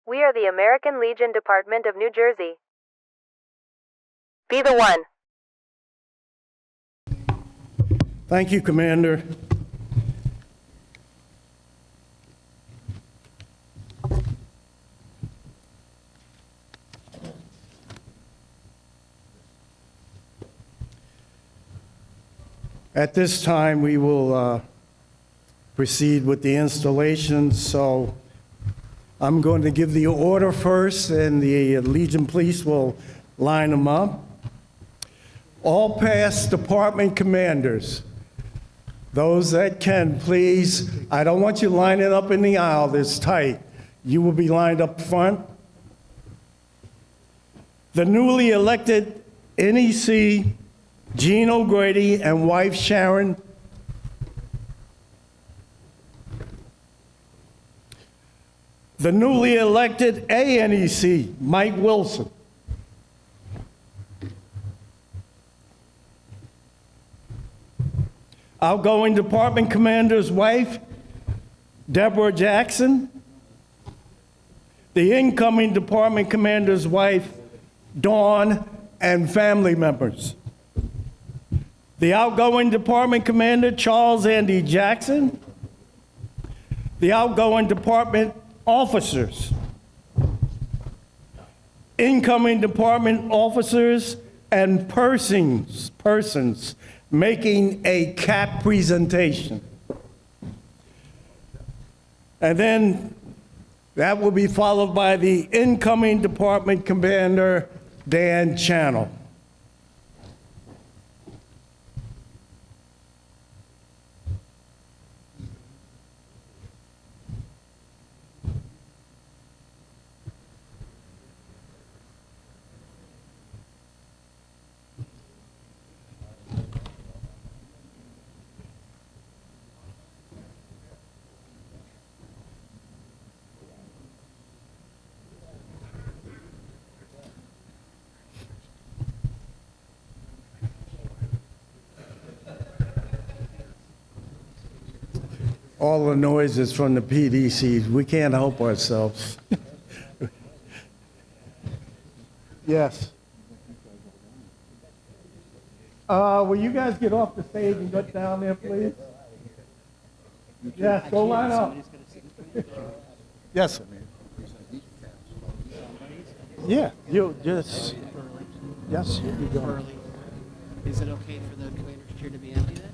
We are the American Legion Department of New Jersey. Be the one. Thank you, Commander. At this time, we will proceed with the installation. So I'm going to give the order first, and the Legion Police will line them up. All past department commanders, those that can, please, I don't want you lining up in the aisle, it's tight. You will be lined up front. The newly elected NEC, Gene O'Grady and wife Sharon. The newly elected ANEC, Mike Wilson. Outgoing department commander's wife, Deborah Jackson. The incoming department commander's wife, Dawn, and family members. The outgoing department commander, Charles Andy Jackson. The outgoing department officers. Incoming department officers and persons making a CAP presentation. And then that will be followed by the incoming department commander, Dan Channel. All the noise is from the PDCs. We can't help ourselves. Yes. Will you guys get off the stage and get down there, please? Yes, go line up. Yes, sir. Yeah, you just, yes, you go. Is it okay for the commander's chair to be empty then?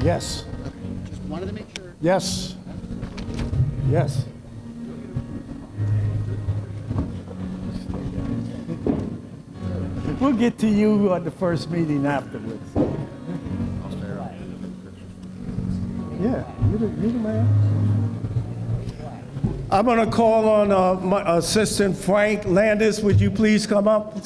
Yes, Okay, just wanted to make sure. yes, yes. We'll get to you at the first meeting afterwards. Yeah, you the man. I'm going to call on my assistant, Frank Landis. Would you please come up?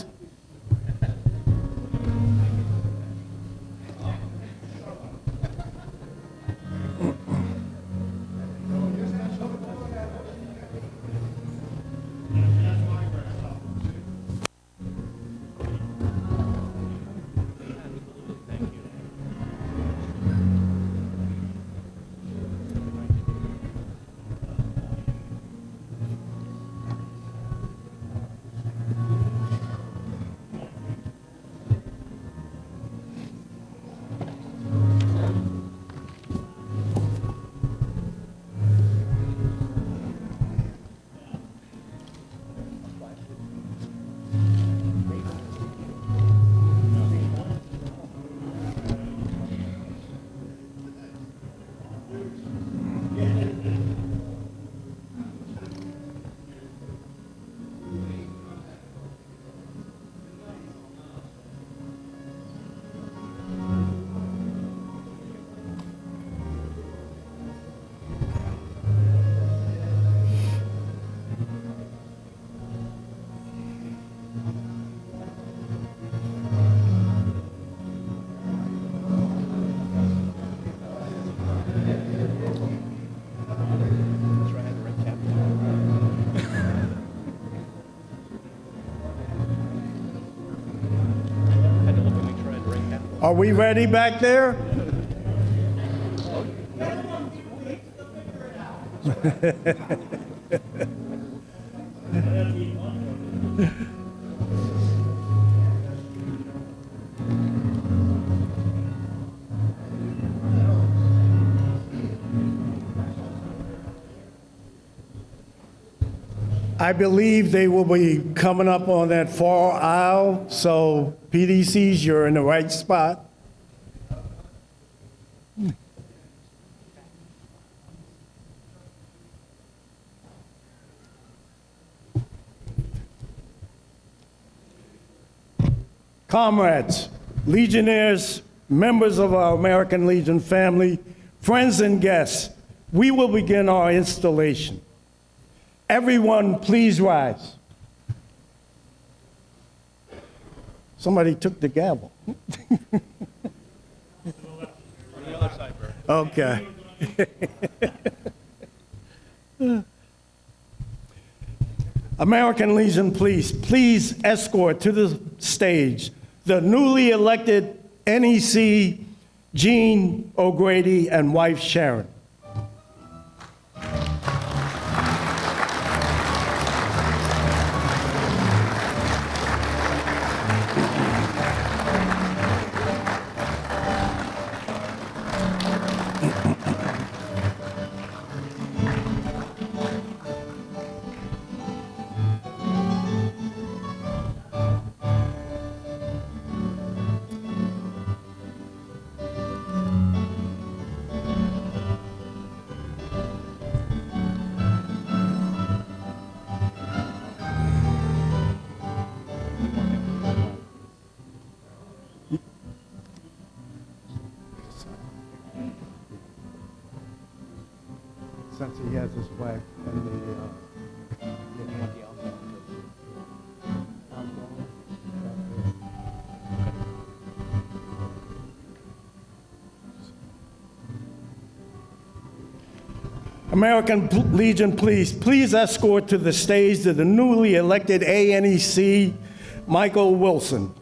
Are we ready back there? I believe they will be coming up on that far aisle, so PDCs, you're in the right spot. Comrades, Legionnaires, members of our American Legion family, friends and guests, we will begin our installation. Everyone, please rise. Somebody took the gavel. Okay. American Legion Police, please escort to the stage the newly elected NEC Gene O'Grady and wife Sharon. Since he has his wife and the, American Legion Police, please escort to the stage the newly elected ANEC, Michael Wilson.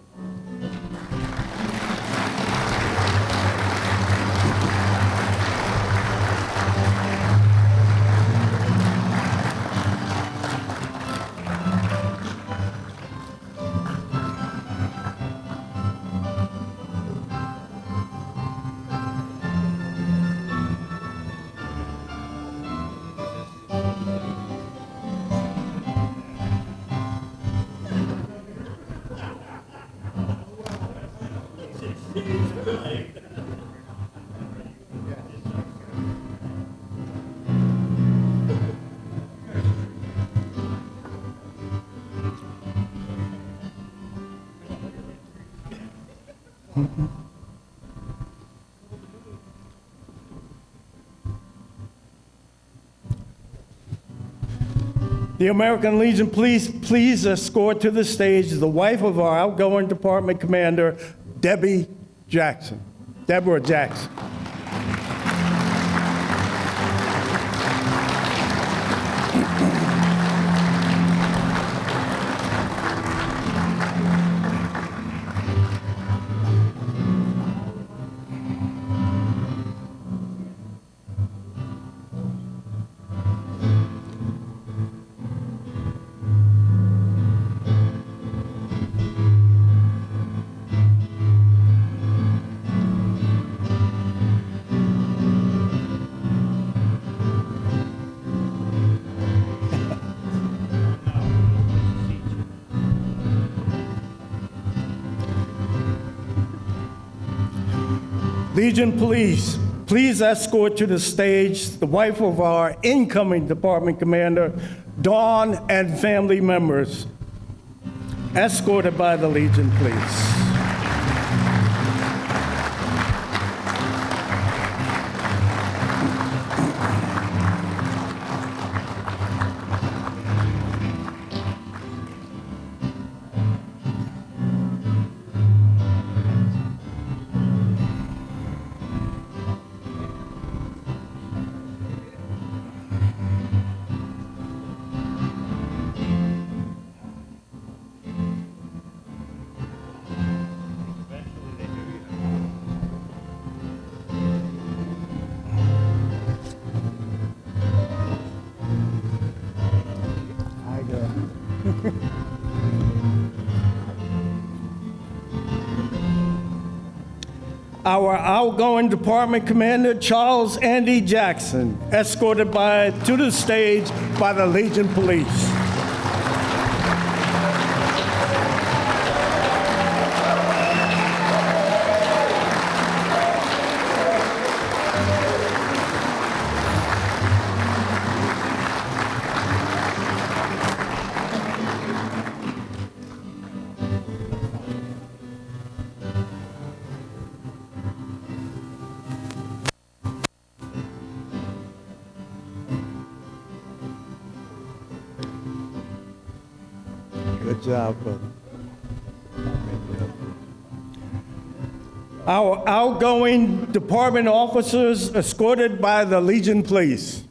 The American Legion Police, please escort to the stage the wife of our outgoing department commander, Deborah Jackson. Legion Police, please escort to the stage the wife of our incoming department commander, Dawn, and family members, escorted by the Legion Police. our outgoing department commander, Charles Andy Jackson, escorted to the stage by the Legion Police. Good job, brother. Our outgoing department officers escorted by the Legion Police.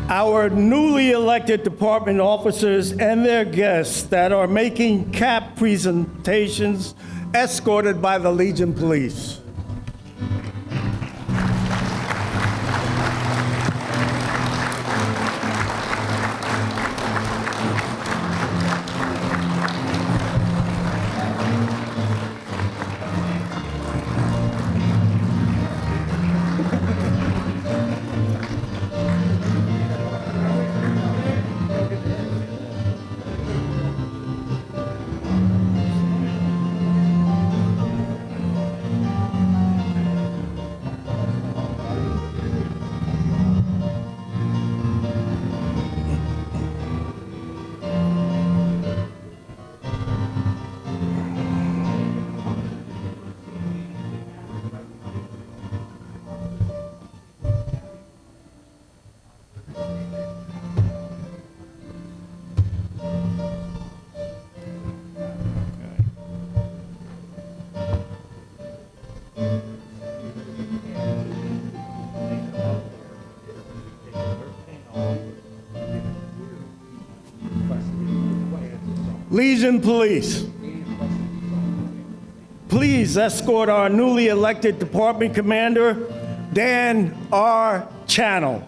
Our newly elected department officers and their guests that are making CAP presentations, escorted by the Legion Police. Legion Police, please escort our newly elected department commander, Dan R. Channel.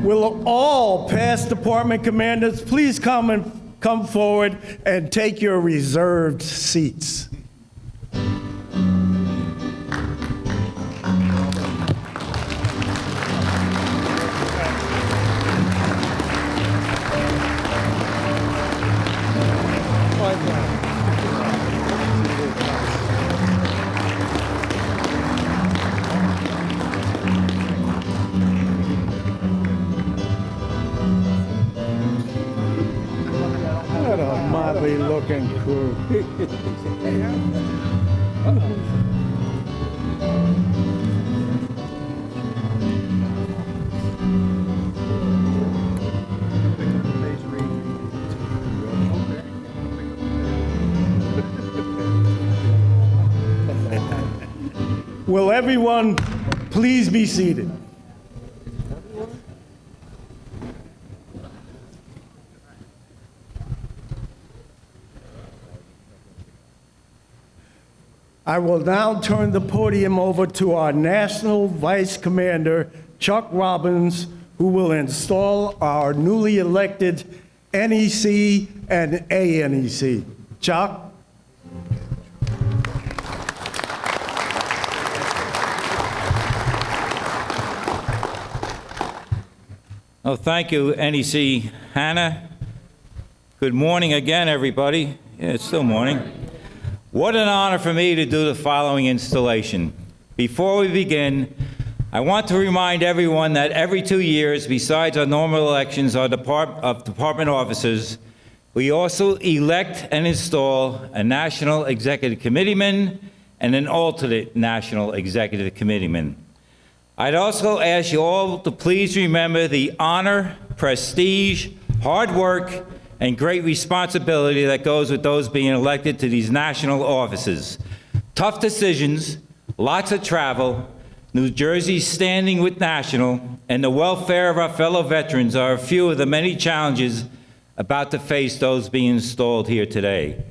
Will all past department commanders please come forward and take your reserved seats. What a motley looking crew. Will everyone please be seated? I will now turn the podium over to our National Vice Commander, Chuck Robbins, who will install our newly elected NEC and ANEC. Chuck? Oh, thank you, NEC Hannah. Good morning again, everybody. Yeah, it's still morning. What an honor for me to do the following installation. Before we begin, I want to remind everyone that every 2 years, besides our normal elections of department officers, we also elect and install a National Executive Committeeman and an alternate National Executive Committeeman. I'd also ask you all to please remember the honor, prestige, hard work, and great responsibility that goes with those being elected to these national offices. Tough decisions, lots of travel, New Jersey's standing with national, and the welfare of our fellow veterans are a few of the many challenges about to face those being installed here today.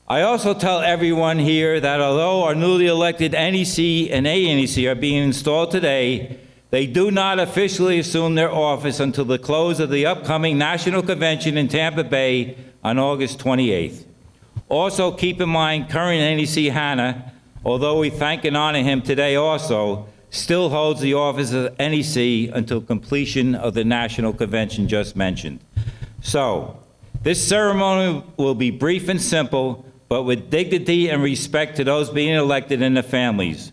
I also tell everyone here that although our newly elected NEC and ANEC are being installed today, they do not officially assume their office until the close of the upcoming National Convention in Tampa Bay on August 28th. Also, keep in mind current NEC Hannah, although we thank and honor him today also, still holds the office of NEC until completion of the National Convention just mentioned. So, this ceremony will be brief and simple, but with dignity and respect to those being elected and their families.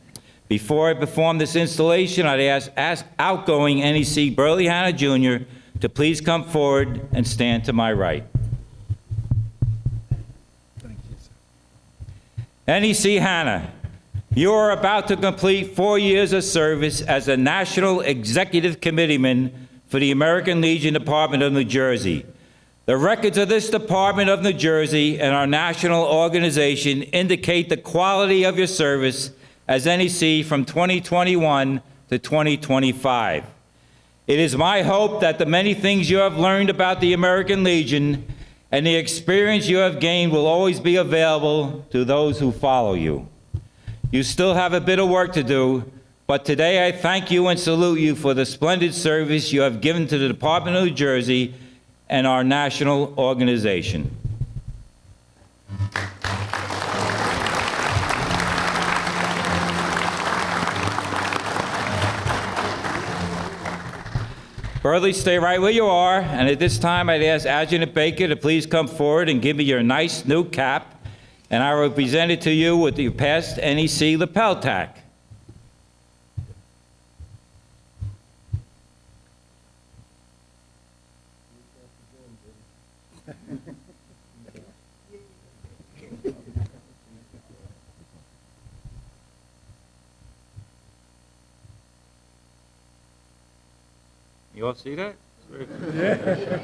Before I perform this installation, I'd ask outgoing NEC Burley Hannah Jr. to please come forward and stand to my right. NEC Hannah, you are about to complete 4 years of service as a National Executive Committeeman for the American Legion Department of New Jersey. The records of this Department of New Jersey and our national organization indicate the quality of your service as NEC from 2021 to 2025. It is my hope that the many things you have learned about the American Legion and the experience you have gained will always be available to those who follow you. You still have a bit of work to do, but today I thank you and salute you for the splendid service you have given to the Department of New Jersey and our national organization. Burley, stay right where you are, and at this time I'd ask Adjutant Baker to please come forward and give me your nice new cap, and I will present it to you with your past NEC lapel tack. You all see that? Yeah.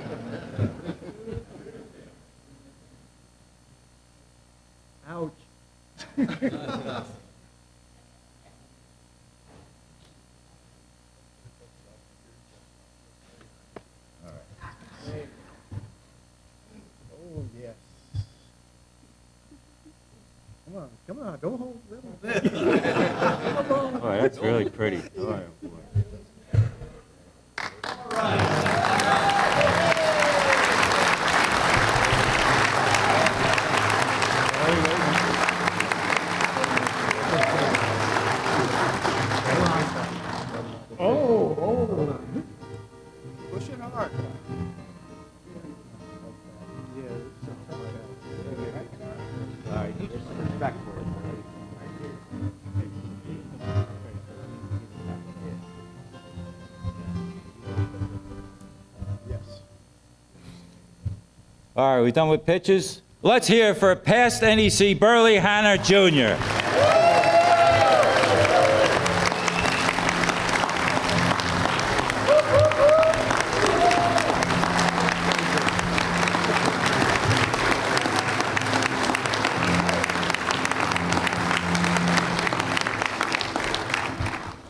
Ouch. Oh, yes. Come on, don't hold them. Oh, that's really pretty. All right, boy. Push it hard. All right, just respect for it. Yes. All right, we done with pictures? Let's hear it for past NEC Burley Hannah Jr.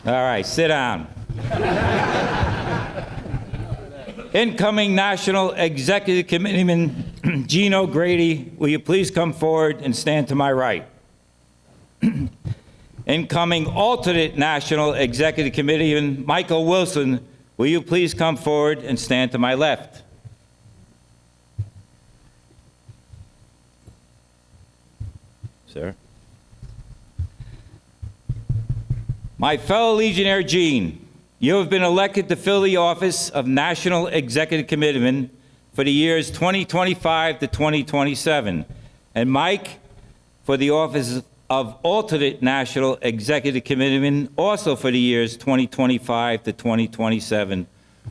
All right, sit down. Incoming National Executive Committeeman Gino Grady, will you please come forward and stand to my right? Incoming alternate National Executive Committeeman Michael Wilson, will you please come forward and stand to my left? Sir. My fellow Legionnaire Gene, you have been elected to fill the office of National Executive Committeeman for the years 2025 to 2027, and Mike for the office of alternate National Executive Committeeman also for the years 2025 to 2027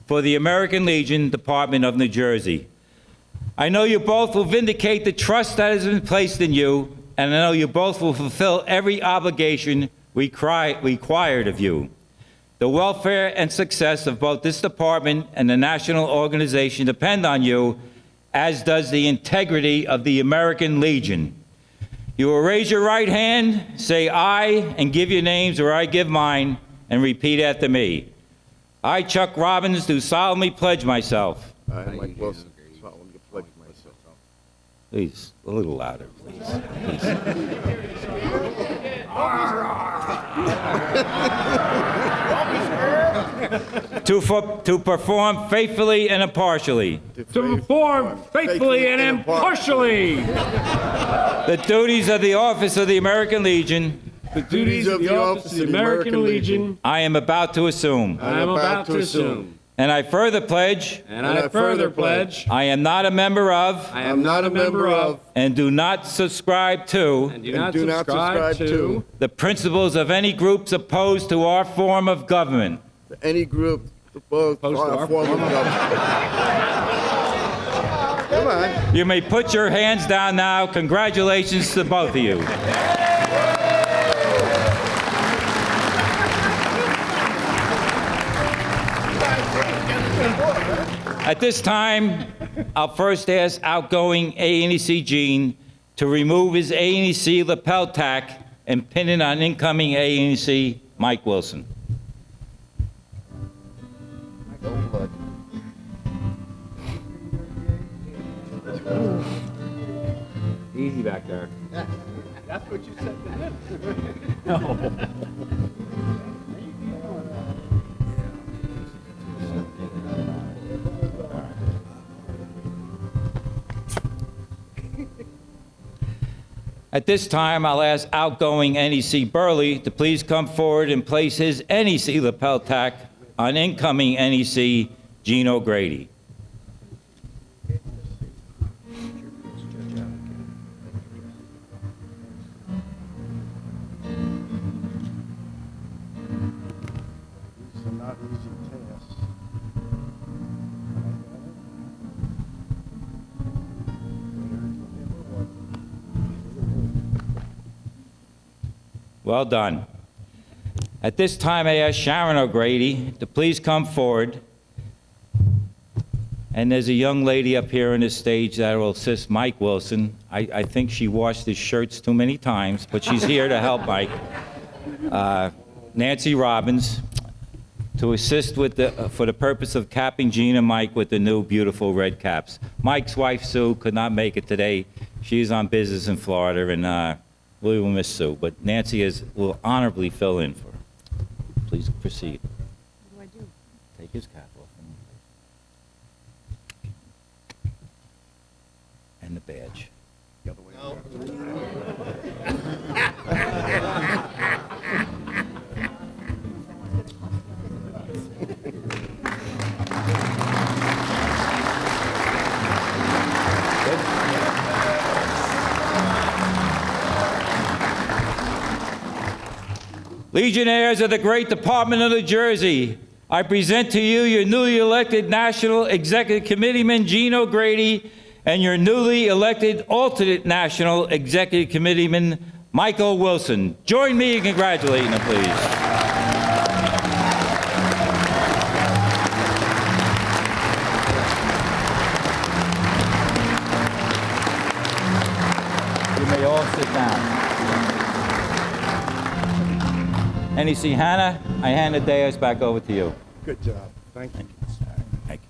for the American Legion Department of New Jersey. I know you both will vindicate the trust that has been placed in you, and I know you both will fulfill every obligation required of you. The welfare and success of both this department and the national organization depend on you, as does the integrity of the American Legion. You will raise your right hand, say aye, and give your names, or I give mine, and repeat after me. I, Chuck Robbins, do solemnly pledge myself. I, Mike Wilson, solemnly pledge myself. Please, a little louder, please. To perform faithfully and impartially To perform faithfully and impartially the duties of the office of the American Legion the duties of the office of the American Legion I am about to assume. I am about to assume. And I further pledge And I further pledge I am not a member of I am not a member of and do not subscribe to and do not subscribe to the principles of any groups opposed to our form of government. any group opposed to Opposed to our our form of government. Come on. You may put your hands down now. Congratulations to both of you. At this time, I'll first ask outgoing ANEC Gene to remove his ANEC lapel tack and pin it on incoming ANEC Mike Wilson. Easy back there. At this time, I'll ask outgoing NEC Burley to please come forward and place his NEC lapel tack on incoming NEC Gene O'Grady. These are not easy tasks. Well done. At this time, I ask Sharon O'Grady to please come forward. And there's a young lady up here on the stage that will assist Mike Wilson. I think she washed his shirts too many times, but she's here to help Mike. Nancy Robbins, to assist with for the purpose of capping Gene and Mike with the new beautiful red caps. Mike's wife, Sue, could not make it today. She's on business in Florida, and we will miss Sue, but Nancy will honorably fill in for her. Please proceed. What do I do? Take his cap off. And the badge. Legionnaires of the great Department of New Jersey, I present to you your newly elected National Executive Committeeman, Gene O'Grady, and your newly elected alternate National Executive Committeeman, Michael Wilson. Join me in congratulating them, please. You may all sit down. NEC Hannah, I hand the dais back over to you. Good job. Thank you. Thank you.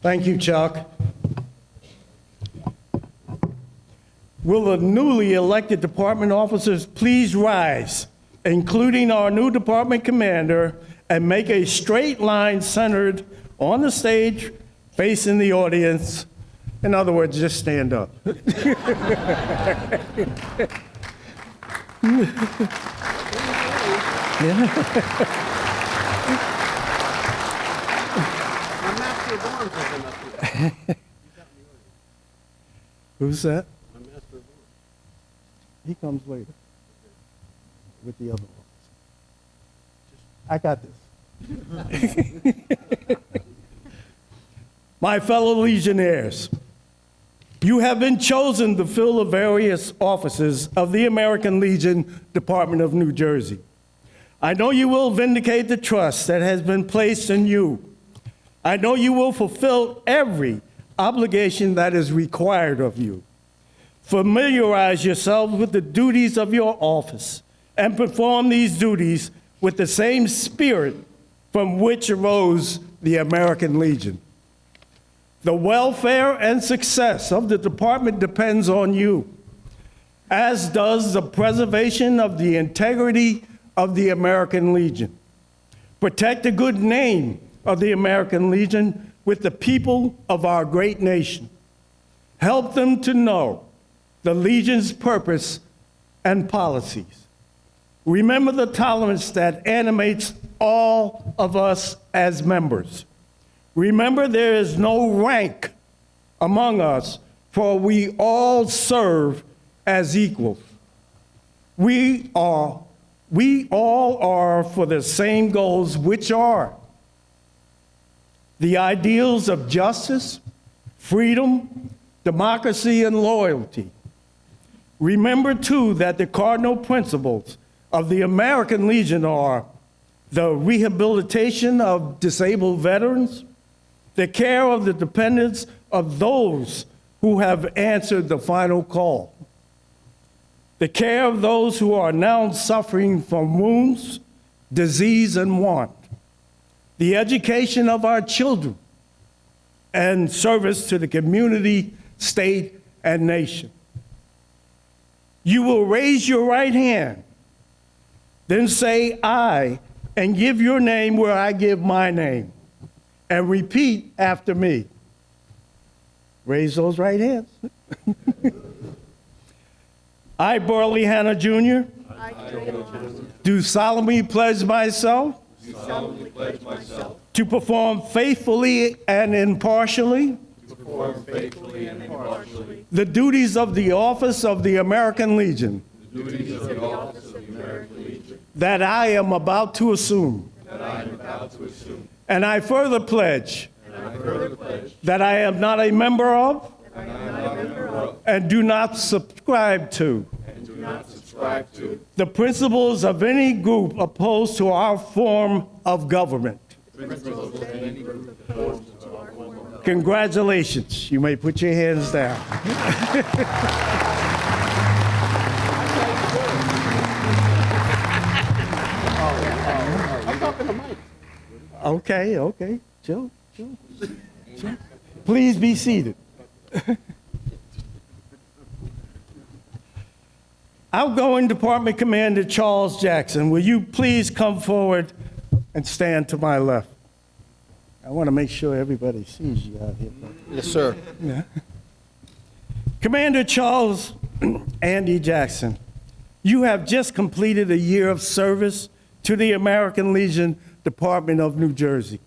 Thank you, Chuck. Will the newly elected department officers please rise, including our new department commander, and make a straight line centered on the stage, facing the audience? In other words, just stand up. My master of arms has been up here. Who's that? My master of arms. He comes later with the other ones. I got this. My fellow Legionnaires, you have been chosen to fill the various offices of the American Legion Department of New Jersey. I know you will vindicate the trust that has been placed in you. I know you will fulfill every obligation that is required of you. Familiarize yourselves with the duties of your office and perform these duties with the same spirit from which arose the American Legion. The welfare and success of the department depends on you, as does the preservation of the integrity of the American Legion. Protect the good name of the American Legion with the people of our great nation. Help them to know the Legion's purpose and policies. Remember the tolerance that animates all of us as members. Remember there is no rank among us, for we all serve as equals. We all are for the same goals, which are the ideals of justice, freedom, democracy, and loyalty. Remember, too, that the cardinal principles of the American Legion are the rehabilitation of disabled veterans, the care of the dependents of those who have answered the final call, the care of those who are now suffering from wounds, disease, and want, the education of our children, and service to the community, state, and nation. You will raise your right hand, then say, "I," and give your name where I give my name, and repeat after me. Raise those right hands. I, Burley Hanna Jr., do solemnly pledge myself to perform faithfully and impartially the duties of the office of the American Legion that I am about to assume. And I further pledge that I am not a member of and do not subscribe to the principles of any group opposed to our form of government. Congratulations. You may put your hands down. Okay. Chill. Please be seated. Outgoing Department Commander Charles Jackson, will you please come forward and stand to my left? I want to make sure everybody sees you out here. Yes, sir. Yeah. Commander Charles Andy Jackson, you have just completed a year of service to the American Legion Department of New Jersey.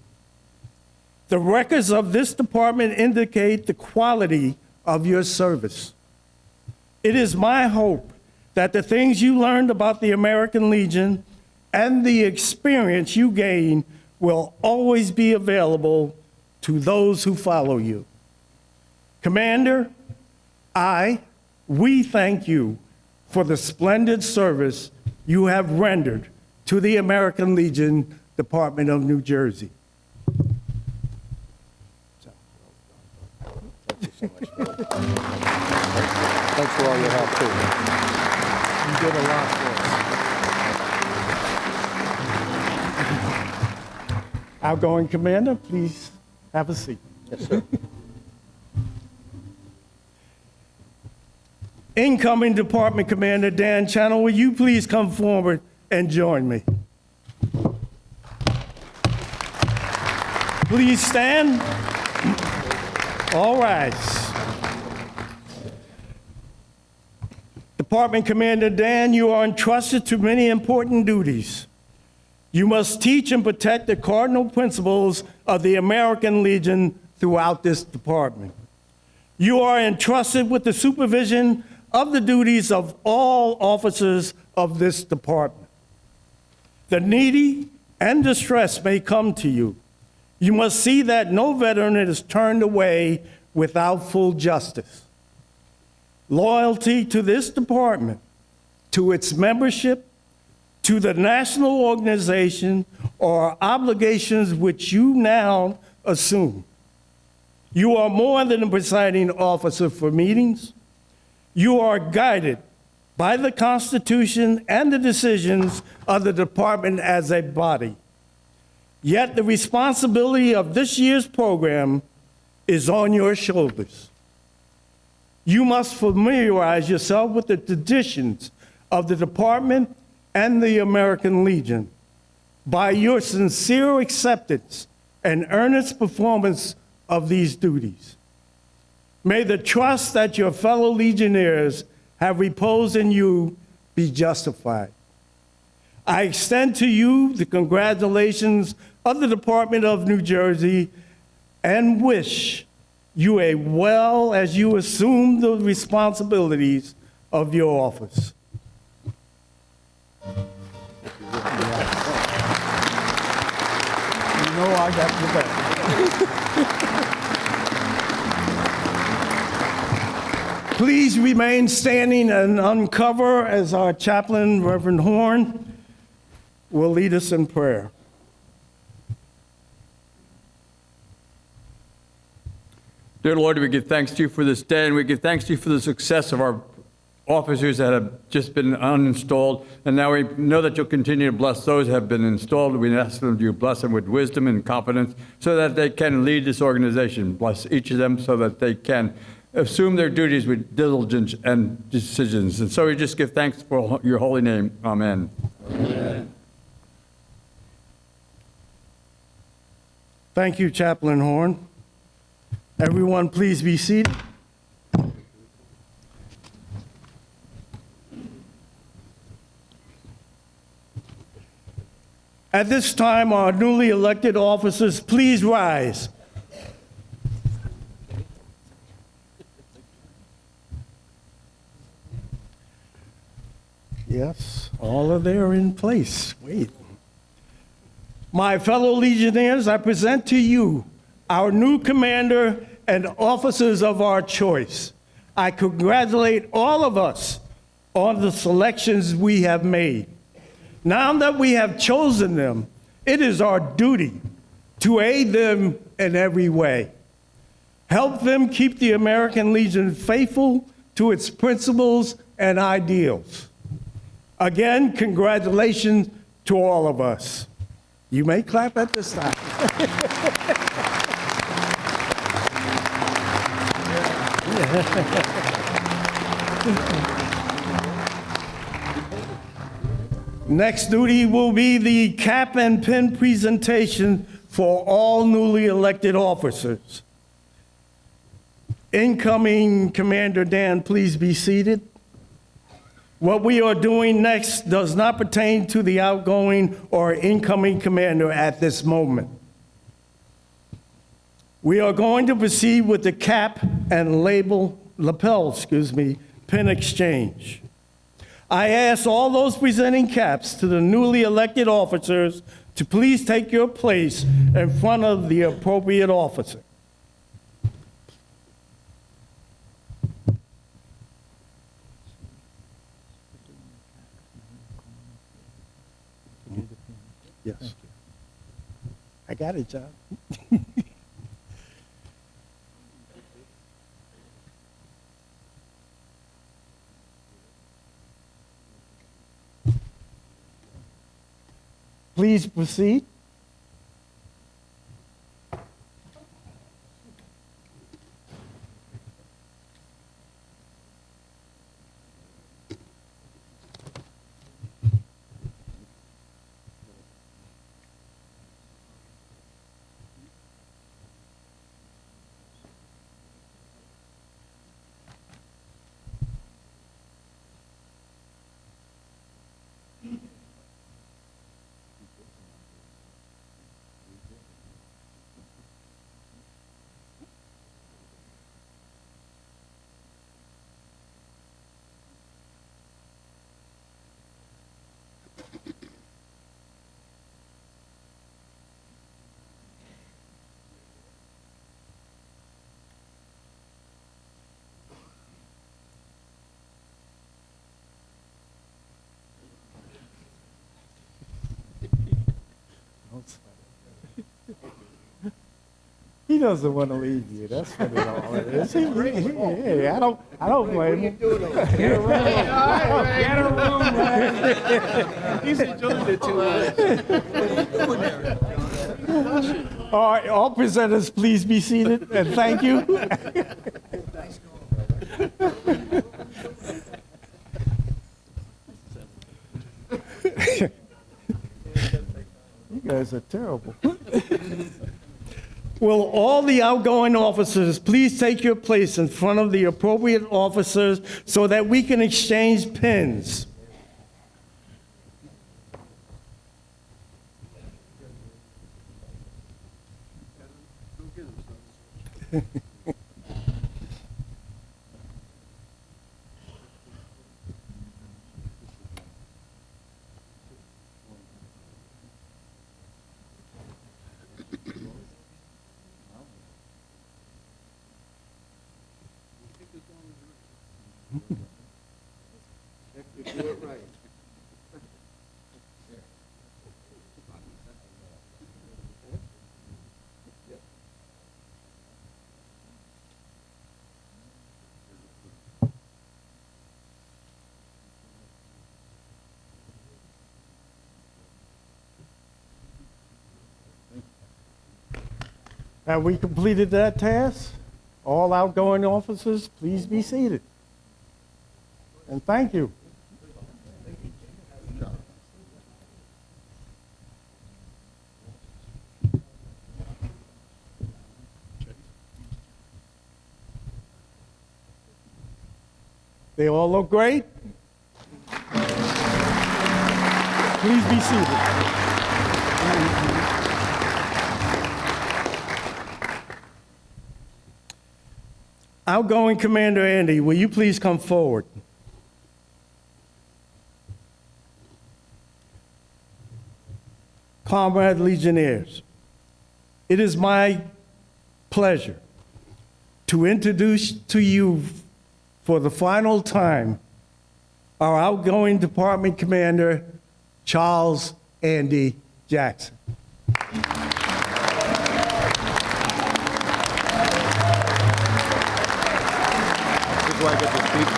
The records of this department indicate the quality of your service. It is my hope that the things you learned about the American Legion and the experience you gained will always be available to those who follow you. Commander, we thank you for the splendid service you have rendered to the American Legion Department of New Jersey. Thanks for all your help, too. You did a lot for us. Outgoing Commander, please have a seat. Yes, sir. Incoming Department Commander Dan Channel, will you please come forward and join me? Please stand. All right. Department Commander Dan, you are entrusted to many important duties. You must teach and protect the cardinal principles of the American Legion throughout this department. You are entrusted with the supervision of the duties of all officers of this department. The needy and distressed may come to you. You must see that no veteran is turned away without full justice. Loyalty to this department, to its membership, to the national organization are obligations which you now assume. You are more than a presiding officer for meetings. You are guided by the Constitution and the decisions of the department as a body. Yet the responsibility of this year's program is on your shoulders. You must familiarize yourself with the traditions of the department and the American Legion by your sincere acceptance and earnest performance of these duties. May the trust that your fellow Legionnaires have reposed in you be justified. I extend to you the congratulations of the Department of New Jersey and wish you a well as you assume the responsibilities of your office. You know I got your back. Please remain standing and uncover as our chaplain, Reverend Horn, will lead us in prayer. Dear Lord, we give thanks to you for this day, and we give thanks to you for the success of our officers that have just been uninstalled. And now we know that you'll continue to bless those that have been installed. We ask them you bless them with wisdom and confidence so that they can lead this organization. Bless each of them so that they can assume their duties with diligence and decisions. And so we just give thanks for your holy name. Amen. Amen. Thank you, Chaplain Horn. Everyone, please be seated. At this time, our newly elected officers, please rise. Yes, all are there in place. Wait. My fellow Legionnaires, I present to you our new commander and officers of our choice. I congratulate all of us on the selections we have made. Now that we have chosen them, it is our duty to aid them in every way. Help them keep the American Legion faithful to its principles and ideals. Again, congratulations to all of us. You may clap at this time. Next duty will be the cap and pin presentation for all newly elected officers. Incoming Commander Dan, please be seated. What we are doing next does not pertain to the outgoing or incoming commander at this moment. We are going to proceed with the cap and lapel pin exchange. I ask all those presenting caps to the newly elected officers to please take your place in front of the appropriate officer. Yes. I got it, John. Please proceed. He doesn't want to leave you. That's what it all is. Hey, I don't blame him. Get a room, man. He's enjoying it too much. All right, all presenters, please be seated, and thank you. You guys are terrible. Will all the outgoing officers please take your place in front of the appropriate officers so that we can exchange pins? Have we completed that task? All outgoing officers, please be seated. And thank you. They all look great. Please be seated. Outgoing Commander Andy, will you please come forward? Comrade Legionnaires, it is my pleasure to introduce to you for the final time our outgoing Department Commander, Charles Andy Jackson. Do I get to speak?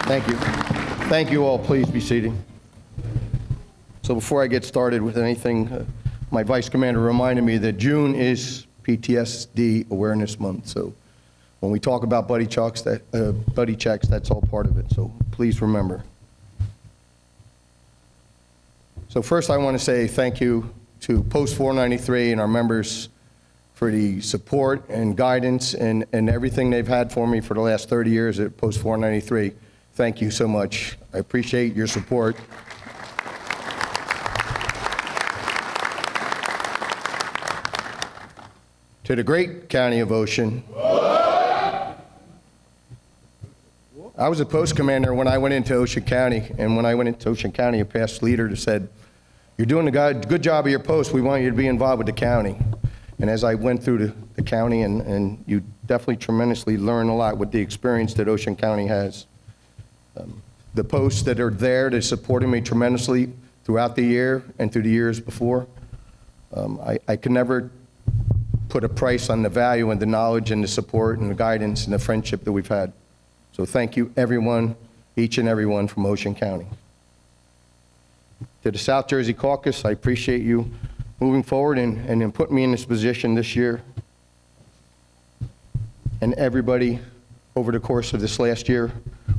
Thank you. Thank you all. Please be seated. So before I get started with anything, my Vice Commander reminded me that June is PTSD Awareness Month. So when we talk about buddy checks, that's all part of it. So please remember. So first I want to say thank you to Post 493 and our members for the support and guidance and everything they've had for me for the last 30 years at Post 493. Thank you so much. I appreciate your support. To the great county of Ocean. I was a post commander when I went into Ocean County, and when I went into Ocean County, a past leader said, "You're doing a good job of your post. We want you to be involved with the county." And as I went through the county, and you definitely tremendously learn a lot with the experience that Ocean County has. The posts that are there that supported me tremendously throughout the year and through the years before, I can never put a price on the value and the knowledge and the support and the guidance and the friendship that we've had. So thank you, everyone, each and every one from Ocean County. To the South Jersey Caucus, I appreciate you moving forward and putting me in this position this year. And everybody over the course of this last year,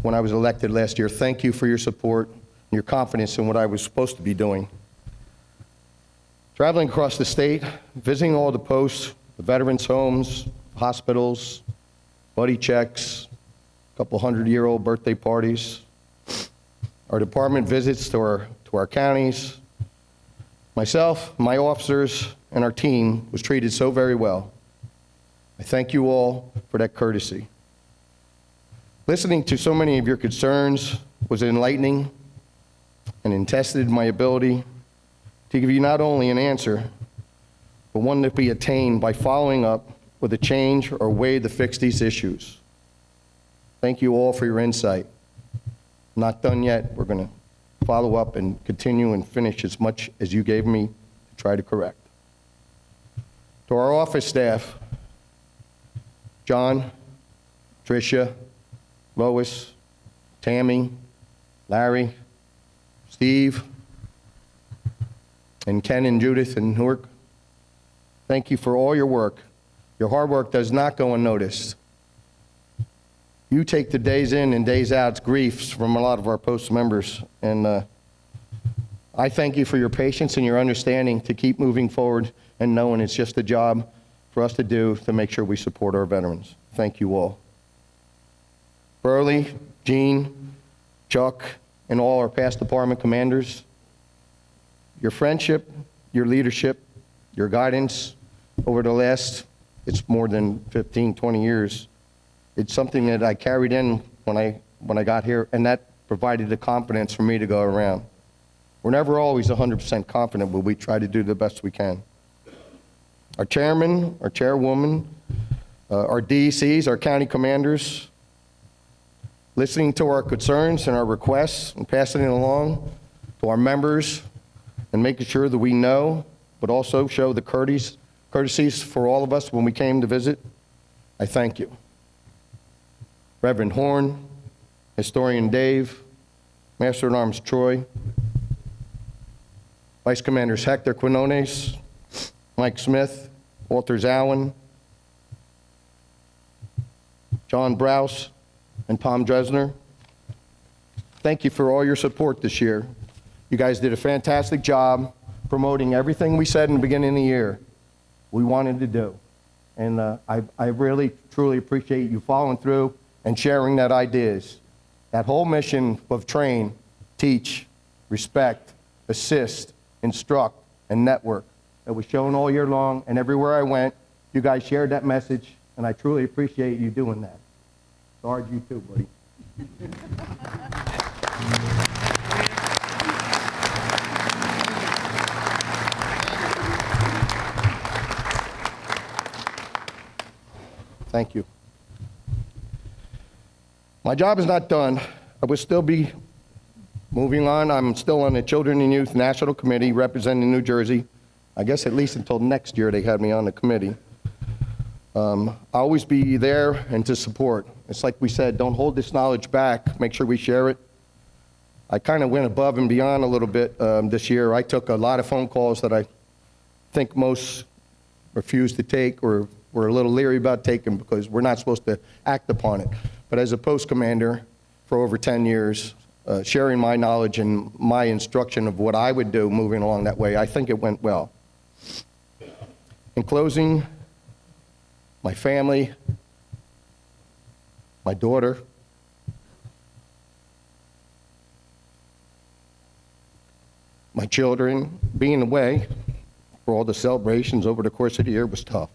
when I was elected last year, thank you for your support and your confidence in what I was supposed to be doing. Traveling across the state, visiting all the posts, the veterans' homes, hospitals, buddy checks, a couple 100-year-old birthday parties, our department visits to our counties. Myself, my officers, and our team was treated so very well. I thank you all for that courtesy. Listening to so many of your concerns was enlightening and it tested my ability to give you not only an answer, but one that be attained by following up with a change or way to fix these issues. Thank you all for your insight. Not done yet. We're going to follow up and continue and finish as much as you gave me to try to correct. To our office staff, John, Tricia, Lois, Tammy, Larry, Steve, and Ken and Judith and Newark, thank you for all your work. Your hard work does not go unnoticed. You take the days in and days out's griefs from a lot of our post members, and I thank you for your patience and your understanding to keep moving forward and knowing it's just a job for us to do to make sure we support our veterans. Thank you all. Burley, Gene, Chuck, and all our past department commanders, your friendship, your leadership, your guidance over the last, it's more than 15, 20 years. It's something that I carried in when I got here, and that provided the confidence for me to go around. We're never always 100% confident, but we try to do the best we can. Our chairman, our chairwoman, our DECs, our county commanders, listening to our concerns and our requests and passing it along to our members and making sure that we know, but also show the courtesies for all of us when we came to visit. I thank you. Reverend Horn, Historian Dave, Master at Arms Troy, Vice Commanders Hector Quinones, Mike Smith, Walter Zowen, John Browse, and Tom Dresner. Thank you for all your support this year. You guys did a fantastic job promoting everything we said in the beginning of the year we wanted to do. And I really, truly appreciate you following through and sharing that ideas. That whole mission of train, teach, respect, assist, instruct, and network that was shown all year long, and everywhere I went, you guys shared that message, and I truly appreciate you doing that. Sarge, you too, buddy. Thank you. My job is not done. I will still be moving on. I'm still on the Children and Youth National Committee representing New Jersey. I guess at least until next year they had me on the committee. I'll always be there and to support. It's like we said, don't hold this knowledge back. Make sure we share it. I kind of went above and beyond a little bit this year. I took a lot of phone calls that I think most refused to take or were a little leery about taking because we're not supposed to act upon it. But as a post commander for over 10 years, sharing my knowledge and my instruction of what I would do moving along that way, I think it went well. In closing, my family, my daughter, my children, being away for all the celebrations over the course of the year was tough.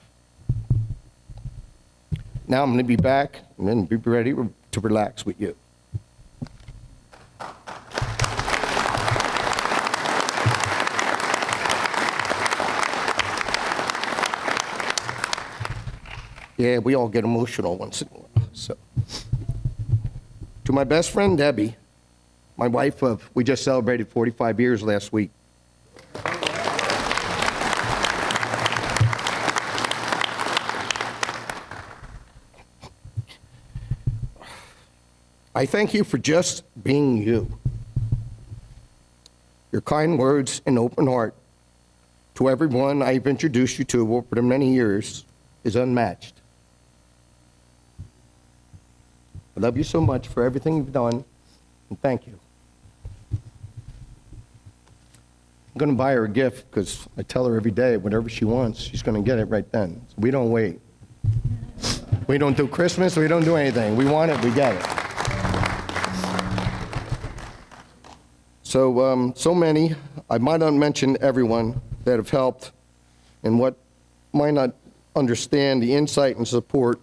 Now I'm going to be back and then be ready to relax with you. Yeah, we all get emotional once in a while. So, to my best friend Debbie, my wife of, we just celebrated 45 years last week. I thank you for just being you. Your kind words and open heart to everyone I've introduced you to over the many years is unmatched. I love you so much for everything you've done, and thank you. I'm going to buy her a gift because I tell her every day whatever she wants, she's going to get it right then. So we don't wait. We don't do Christmas, we don't do anything. We want it, we get it. So, so many, I might not mention everyone that have helped and what might not understand the insight and support,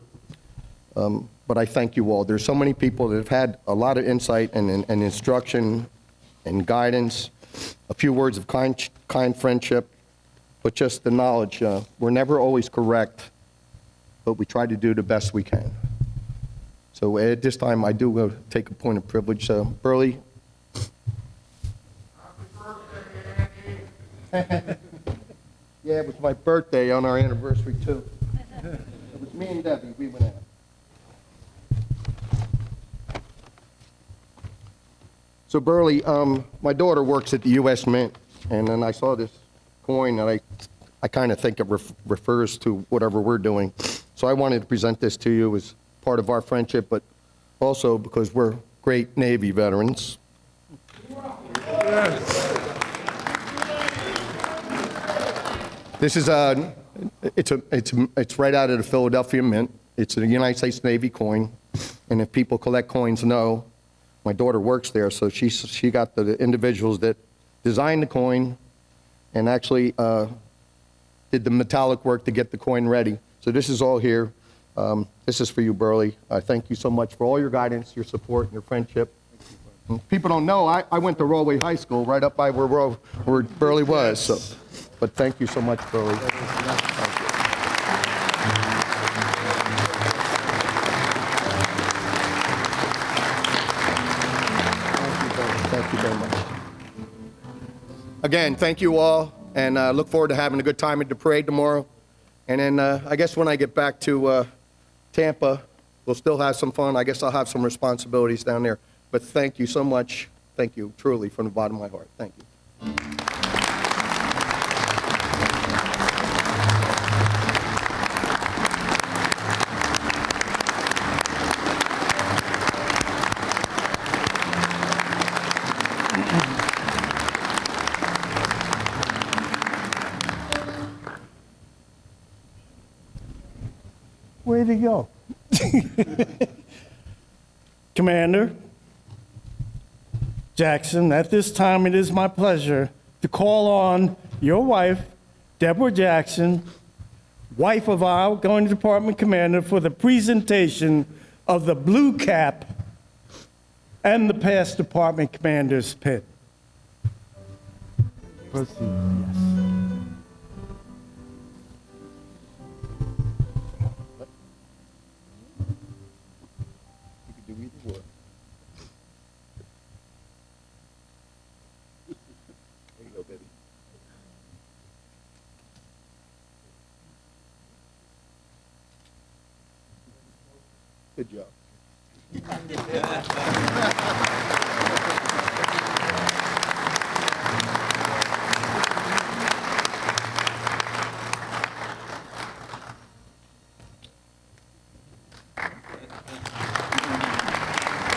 but I thank you all. There's so many people that have had a lot of insight and instruction and guidance, a few words of kind friendship, but just the knowledge. We're never always correct, but we try to do the best we can. So at this time, I do take a point of privilege. Burley? Yeah, it was my birthday on our anniversary, too. It was me and Debbie, we went out. So Burley, my daughter works at the U.S. Mint, and then I saw this coin, and I kind of think it refers to whatever we're doing. So I wanted to present this to you as part of our friendship, but also because we're great Navy veterans. This is it's right out of the Philadelphia Mint. It's a United States Navy coin, and if people collect coins know, my daughter works there, so she got the individuals that designed the coin and actually did the metallic work to get the coin ready. So this is all here. This is for you, Burley. I thank you so much for all your guidance, your support, and your friendship. People don't know, I went to Rollway High School right up by where Burley was. So, but thank you so much, Burley. Thank you. Thank you very much. Again, thank you all, and look forward to having a good time at the parade tomorrow. And then I guess when I get back to Tampa, we'll still have some fun. I guess I'll have some responsibilities down there. But thank you so much. Thank you, truly, from the bottom of my heart. Thank you. Way to go. Commander Jackson, at this time it is my pleasure to call on your wife, Deborah Jackson, wife of our outgoing department commander, for the presentation of the blue cap and the past department commander's pin. Proceed, yes. Good job.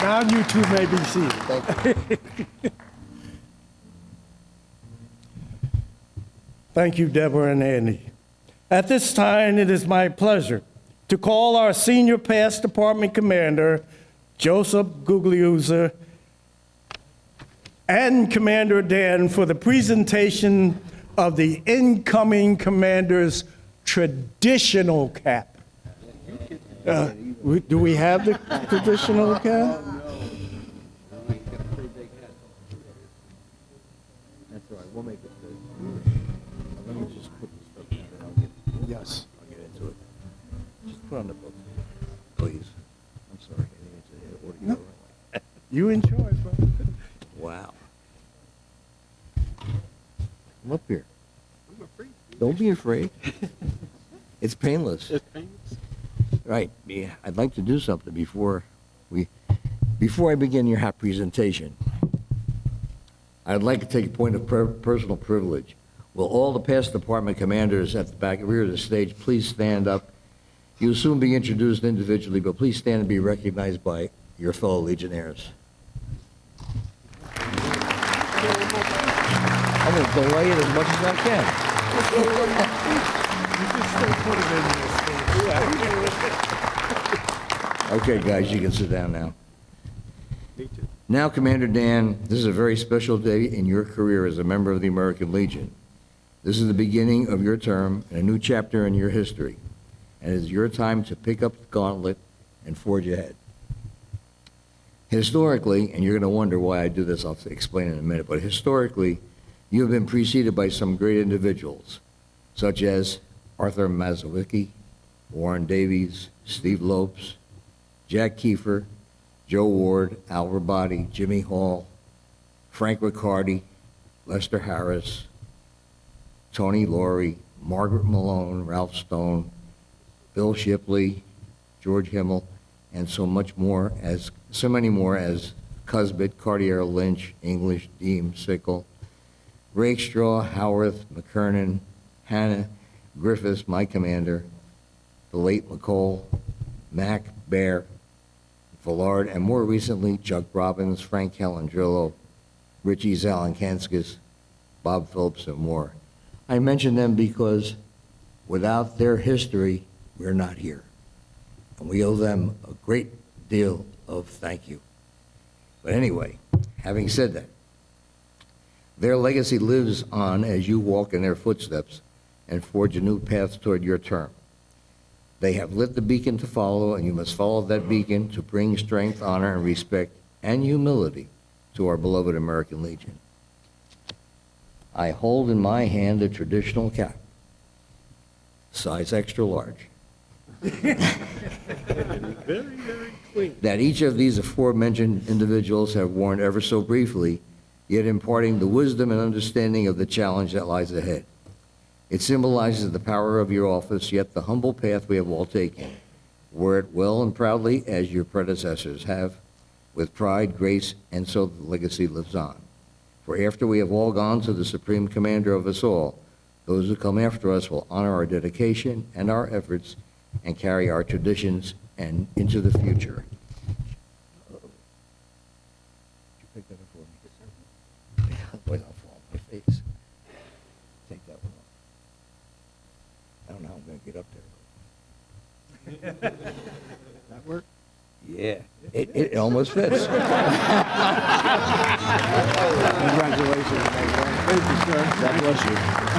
Now you two may be seated. Thank you. Thank you, Deborah and Andy. At this time, it is my pleasure to call our senior past department commander, Joseph Gugliuzza, and Commander Dan for the presentation of the incoming commander's traditional cap. Do we have the traditional cap? That's all right, we'll make it through. Let me just put this stuff down and I'll get, Yes. I'll get into it. Just put on the book, please. I'm sorry, I didn't mean to order you over. You in charge, brother. Wow. Come up here. Don't be afraid. It's painless. It's painless. Right, yeah, I'd like to do something before I begin your hat presentation. I'd like to take a point of personal privilege. Will all the past department commanders at the back rear of the stage please stand up? You'll soon be introduced individually, but please stand and be recognized by your fellow Legionnaires. I'm going to delay it as much as I can. Okay, guys, you can sit down now. Now, Commander Dan, this is a very special day in your career as a member of the American Legion. This is the beginning of your term and a new chapter in your history, and it is your time to pick up the gauntlet and forge ahead. Historically, and you're going to wonder why I do this, I'll explain in a minute, but historically, you have been preceded by some great individuals, such as Arthur Mazowiecki, Warren Davies, Steve Lopes, Jack Kiefer, Joe Ward, Al Rabati, Jimmy Hall, Frank Riccardi, Lester Harris, Tony Laurie, Margaret Malone, Ralph Stone, Bill Shipley, George Himmel, and so many more as Cusbit, Cartier, Lynch, English, Deem, Sickle, Rakestraw, Howarth, McKernan, Hanna, Griffiths, my commander, the late McCall, Mack, Bear, Villard, and more recently, Chuck Robbins, Frank Calandrillo, Richie Zalankanskis, Bob Phillips, and more. I mention them because without their history, we're not here. And we owe them a great deal of thank you. But anyway, having said that, their legacy lives on as you walk in their footsteps and forge a new path toward your term. They have lit the beacon to follow, and you must follow that beacon to bring strength, honor, and respect and humility to our beloved American Legion. I hold in my hand a traditional cap, size extra large, that each of these aforementioned individuals have worn ever so briefly, yet imparting the wisdom and understanding of the challenge that lies ahead. It symbolizes the power of your office, yet the humble path we have all taken. Wear it well and proudly as your predecessors have, with pride, grace, and so the legacy lives on. For after we have all gone to the Supreme Commander of us all, those who come after us will honor our dedication and our efforts and carry our traditions and into the future. Did you pick that up for me? Wait, I'll fall on my face. Take that one off. I don't know how I'm going to get up there. That work? Yeah, it almost fits. Congratulations. Thank you, sir. God bless you.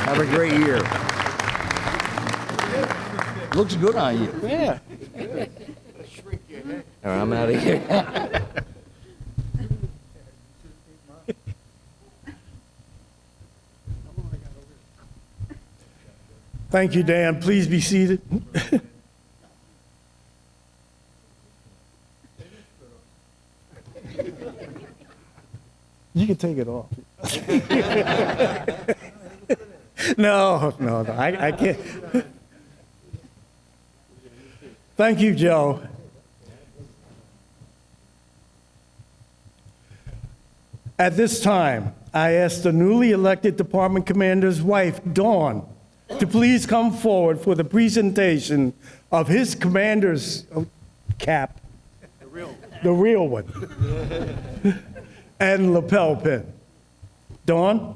Have a great year. Looks good on you. Yeah. All right, I'm out of here. Thank you, Dan. Please be seated. You can take it off. No, I can't. Thank you, Joe. At this time, I ask the newly elected department commander's wife, Dawn, to please come forward for the presentation of his commander's cap, the real one, and lapel pin. Dawn?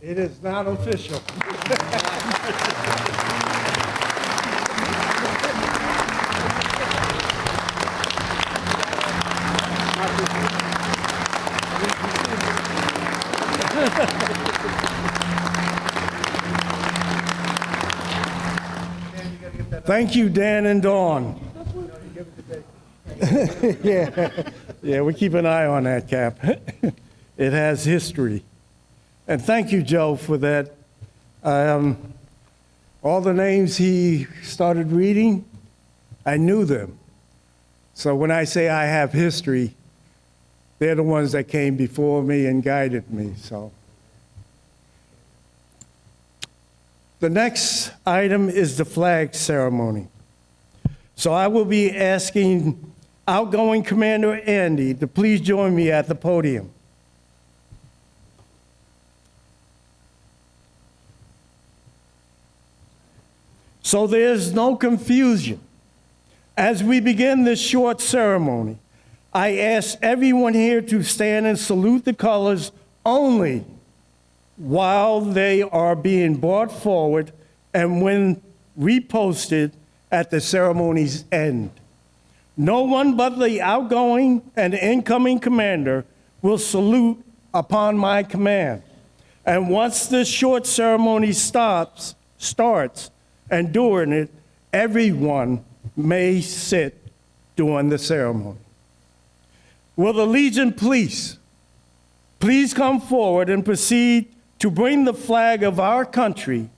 It is not official. Thank you, Dan and Dawn. Yeah, we keep an eye on that cap. It has history. And thank you, Joe, for that. All the names he started reading, I knew them. So when I say I have history, they're the ones that came before me and guided me. So the next item is the flag ceremony. So I will be asking outgoing Commander Andy to please join me at the podium. So there's no confusion. As we begin this short ceremony, I ask everyone here to stand and salute the colors only while they are being brought forward and when reposted at the ceremony's end. No one but the outgoing and incoming commander will salute upon my command. And once this short ceremony starts, and during it, everyone may sit during the ceremony. Will the Legion please come forward and proceed to bring the flag of our country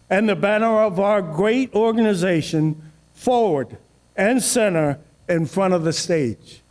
and the banner of our great organization forward and center in front of the stage.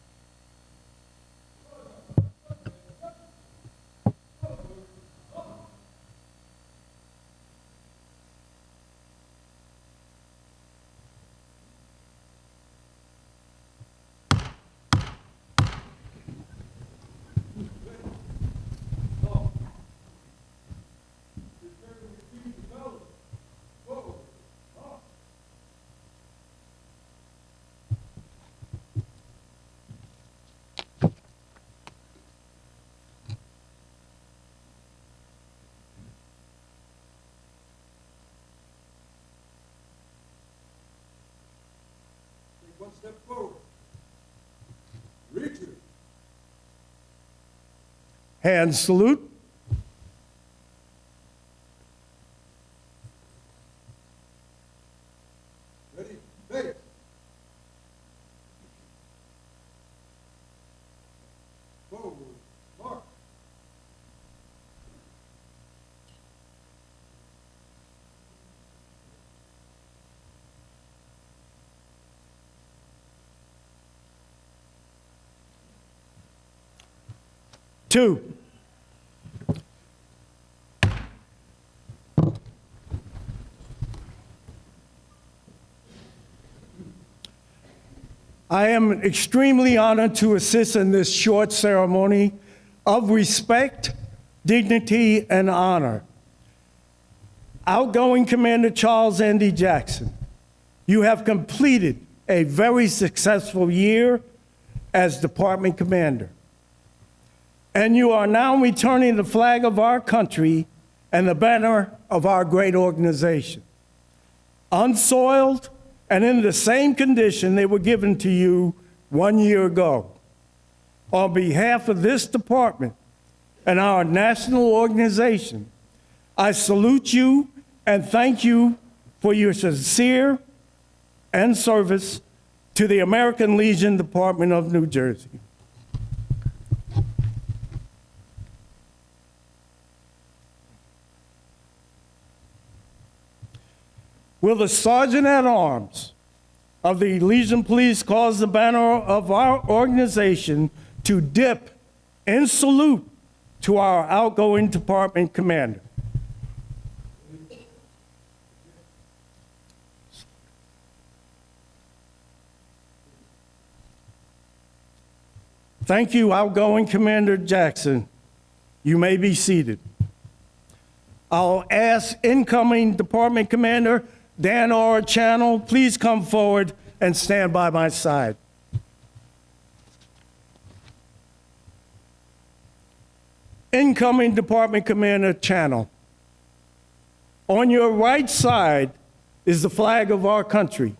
One step forward. Richard. Hand salute. Ready, face. Forward, mark. Two. I am extremely honored to assist in this short ceremony of respect, dignity, and honor. Outgoing Commander Charles Andy Jackson, you have completed a very successful year as Department Commander. And you are now returning the flag of our country and the banner of our great organization, unsoiled and in the same condition they were given to you 1 year ago. On behalf of this department and our national organization, I salute you and thank you for your sincere and service to the American Legion Department of New Jersey. Will the Sergeant at Arms of the Legion Police cause the banner of our organization to dip in salute to our outgoing department commander? Thank you, outgoing Commander Jackson. You may be seated. I'll ask incoming Department Commander Dan Channel, please come forward and stand by my side. Incoming Department Commander Channel. On your right side is the flag of our country.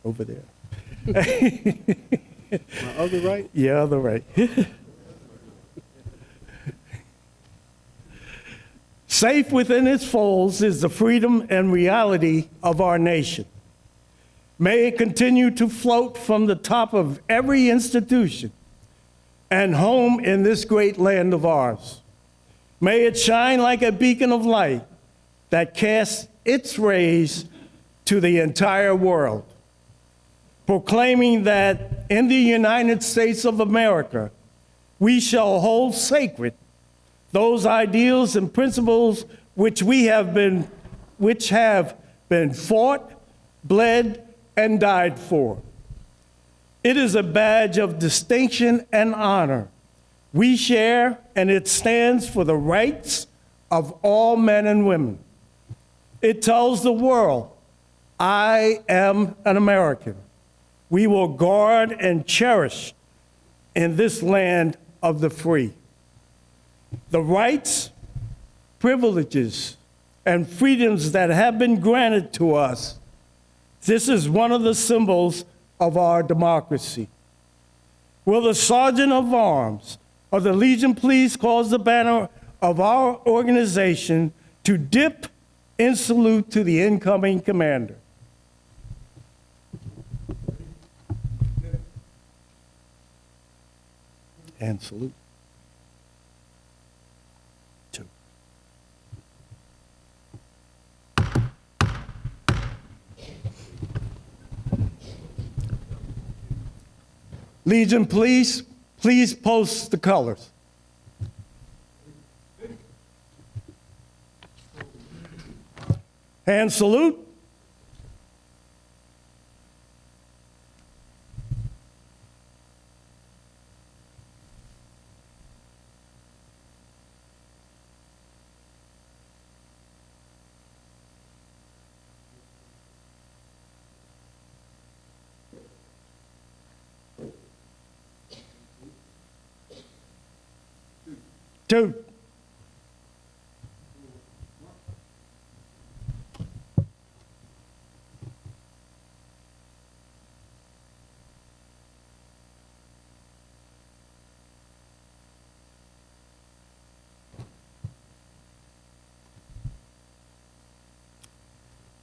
Over there. My other right? Yeah, other right. Safe within its folds is the freedom and reality of our nation. May it continue to float from the top of every institution and home in this great land of ours. May it shine like a beacon of light that casts its rays to the entire world, proclaiming that in the United States of America, we shall hold sacred those ideals and principles which have been fought, bled, and died for. It is a badge of distinction and honor we share, and it stands for the rights of all men and women. It tells the world, I am an American. We will guard and cherish in this land of the free. The rights, privileges, and freedoms that have been granted to us. This is one of the symbols of our democracy. Will the Sergeant of Arms of the Legion please cause the banner of our organization to dip in salute to the incoming commander? And salute. Two. Legion, please post the colors. Hand salute. Two.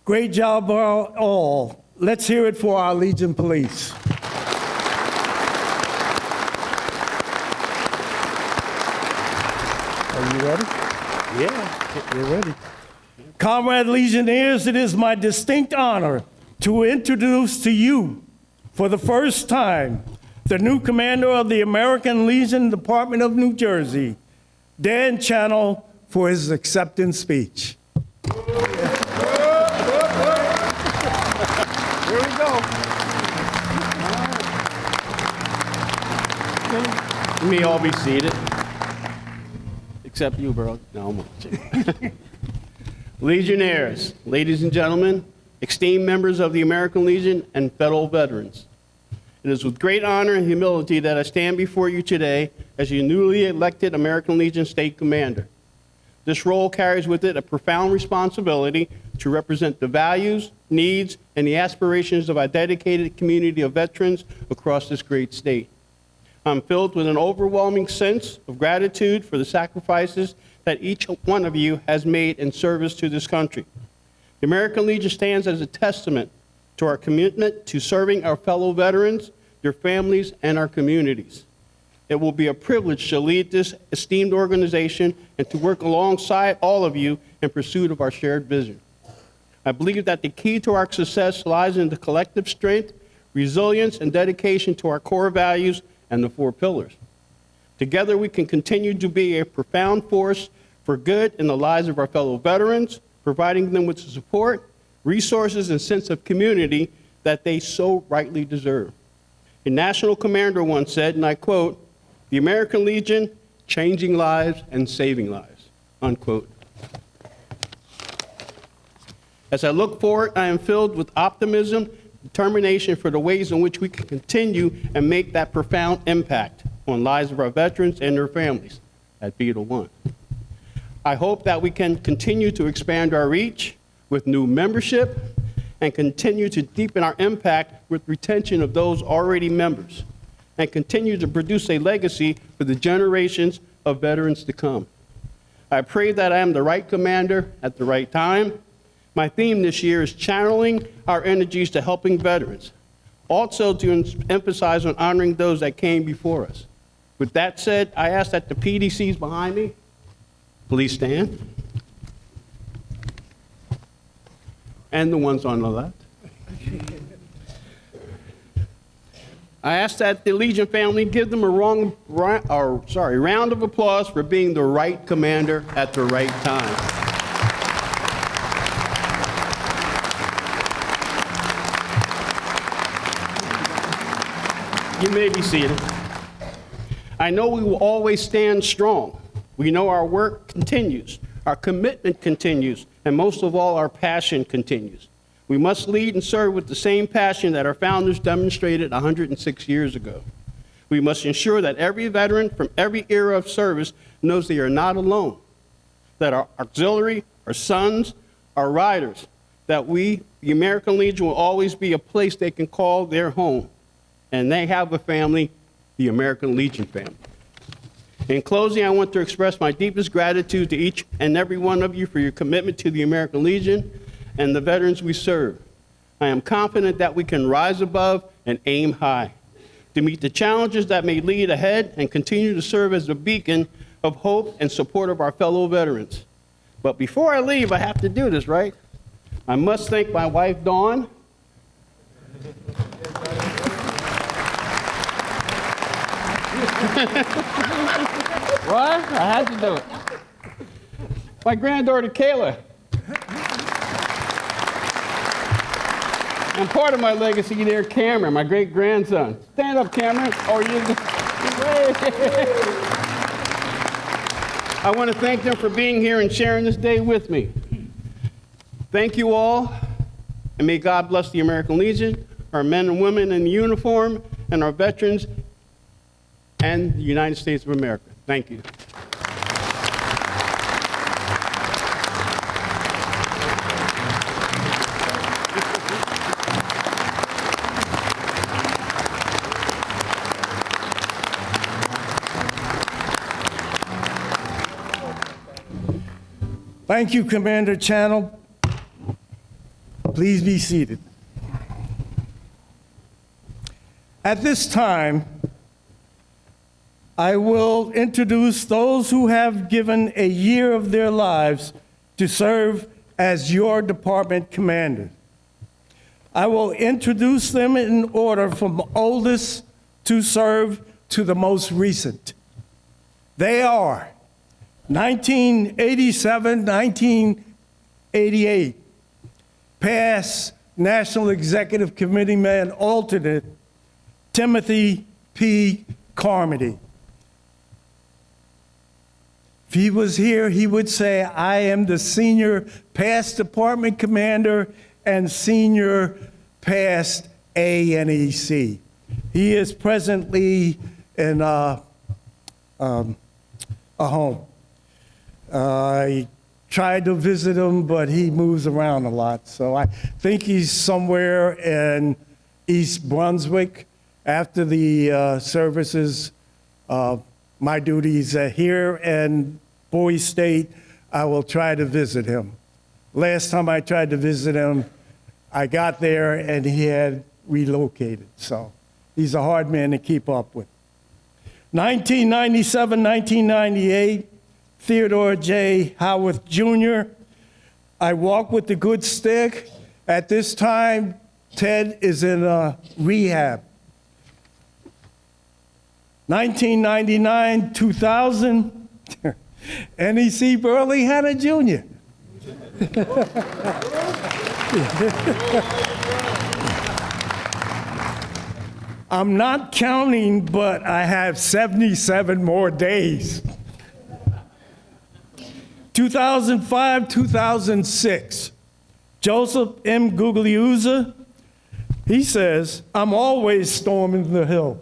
Great job, all. Let's hear it for our Legion Police. Are you ready? Yeah. You're ready. Comrade Legionnaires, it is my distinct honor to introduce to you, for the first time, the new commander of the American Legion Department of New Jersey, Dan Channel, for his acceptance speech. Here we go. You may all be seated. Except you, bro. No, I'm watching. Legionnaires, ladies and gentlemen, esteemed members of the American Legion and fellow veterans. It is with great honor and humility that I stand before you today as your newly elected American Legion State Commander. This role carries with it a profound responsibility to represent the values, needs, and the aspirations of our dedicated community of veterans across this great state. I'm filled with an overwhelming sense of gratitude for the sacrifices that each one of you has made in service to this country. The American Legion stands as a testament to our commitment to serving our fellow veterans, their families, and our communities. It will be a privilege to lead this esteemed organization and to work alongside all of you in pursuit of our shared vision. I believe that the key to our success lies in the collective strength, resilience, and dedication to our core values and the 4 pillars. Together, we can continue to be a profound force for good in the lives of our fellow veterans, providing them with the support, resources, and sense of community that they so rightly deserve. A national commander once said, and I quote, "The American Legion, changing lives and saving lives," unquote. As I look forward, I am filled with optimism, determination for the ways in which we can continue and make that profound impact on lives of our veterans and their families at Beetle One. I hope that we can continue to expand our reach with new membership and continue to deepen our impact with retention of those already members and continue to produce a legacy for the generations of veterans to come. I pray that I am the right commander at the right time. My theme this year is channeling our energies to helping veterans, also to emphasize on honoring those that came before us. With that said, I ask that the PDCs behind me, please stand, and the ones on the left. I ask that the Legion family give them a round of applause for being the right commander at the right time. You may be seated. I know we will always stand strong. We know our work continues, our commitment continues, and most of all, our passion continues. We must lead and serve with the same passion that our founders demonstrated 106 years ago. We must ensure that every veteran from every era of service knows they are not alone. that our auxiliary, our sons, our riders, that we, the American Legion, will always be a place they can call their home. And they have a family, the American Legion family. In closing, I want to express my deepest gratitude to each and every one of you for your commitment to the American Legion and the veterans we serve. I am confident that we can rise above and aim high to meet the challenges that may lead ahead and continue to serve as a beacon of hope and support of our fellow veterans. But before I leave, I have to do this, right? I must thank my wife, Dawn. What? I had to do it. My granddaughter, Kayla. And part of my legacy there, Cameron, my great-grandson. Stand up, Cameron. Oh, I want to thank them for being here and sharing this day with me. Thank you all, and may God bless the American Legion, our men and women in uniform, and our veterans, and the United States of America. Thank you. Thank you, Commander Channel. Please be seated. At this time, I will introduce those who have given a year of their lives to serve as your department commander. I will introduce them in order from oldest to serve to the most recent. They are 1987, 1988, past National Executive Committee man alternate, Timothy P. Carmody. If he was here, he would say, I am the senior past department commander and senior past ANEC. He is presently in a home. I tried to visit him, but he moves around a lot. So I think he's somewhere in East Brunswick. After the services, my duties are here in Bowie State. I will try to visit him. Last time I tried to visit him, I got there and he had relocated. So he's a hard man to keep up with. 1997, 1998, Theodore J. Howarth Jr. I walk with the good stick. At this time, Ted is in rehab. 1999, 2000, NEC Burley Hanna Jr. I'm not counting, but I have 77 more days. 2005, 2006, Joseph M. Gugliuzza, he says, I'm always storming the hill.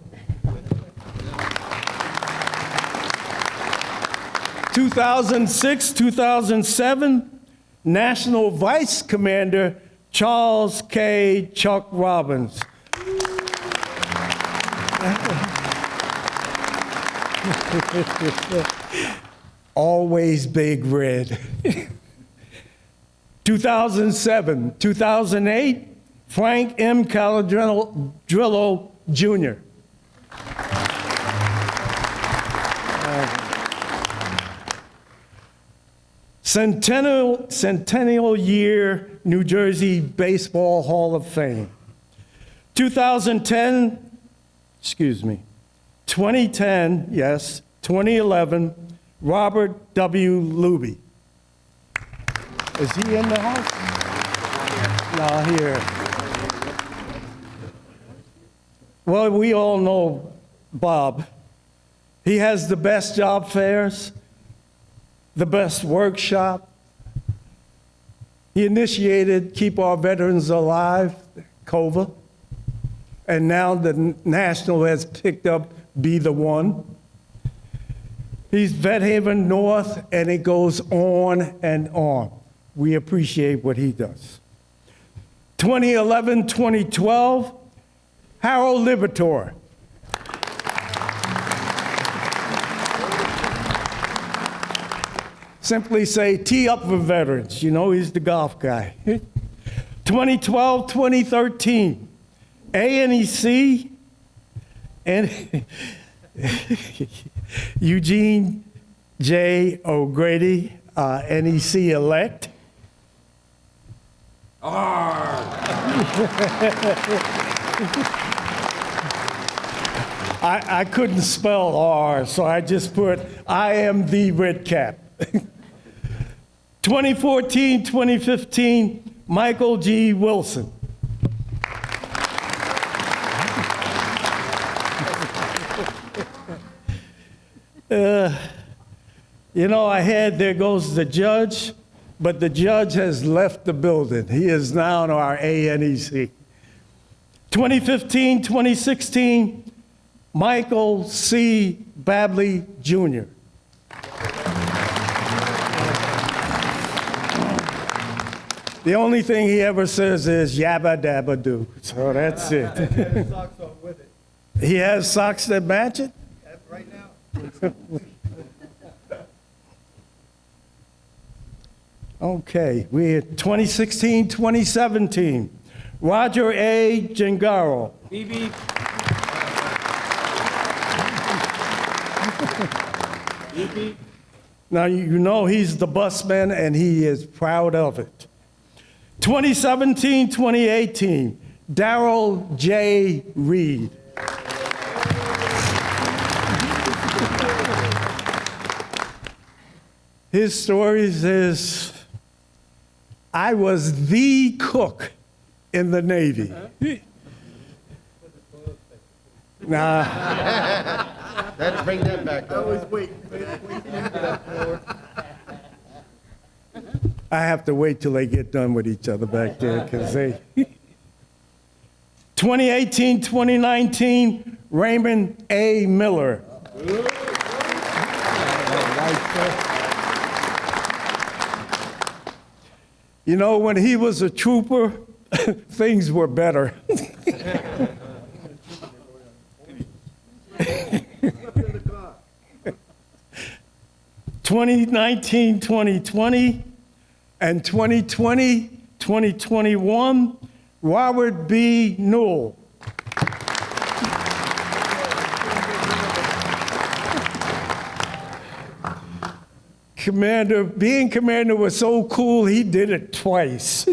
2006, 2007, National Vice Commander Charles K. Chuck Robbins. Always Big Red. 2007, 2008, Frank M. Caladrillo Jr. Centennial Year New Jersey Baseball Hall of Fame. 2010, yes, 2011, Robert W. Luby. Is he in the house? No, here. Well, we all know Bob. He has the best job fairs, the best workshop. He initiated Keep Our Veterans Alive, COVA, and now the National has picked up Be the One. He's Vet Haven North, and it goes on and on. We appreciate what he does. 2011, 2012, Harold Libertor. Simply say, tee up for veterans. You know, he's the golf guy. 2012, 2013, ANEC and Eugene J. O'Grady, NEC elect. I couldn't spell R, so I just put, I am the red cap. 2014, 2015, Michael G. Wilson. You know, there goes the judge, but the judge has left the building. He is now in our ANEC. 2015, 2016, Michael C. Babley, Jr. The only thing he ever says is yabba dabba do. So that's it. He has socks that match it? Right now. Okay, we had 2016, 2017. Roger A. Gengaro. BB. Now, you know he's the busman, and he is proud of it. 2017, 2018, Darrell J. Reed. His stories is, I was the cook in the Navy. Nah. Let's bring that back up. I have to wait till they get done with each other back there, because they... 2018, 2019, Raymond A. Miller. You know, when he was a trooper, things were better. 2019, 2020, and 2020, 2021, Robert B. Newell. Being commander was so cool, he did it twice.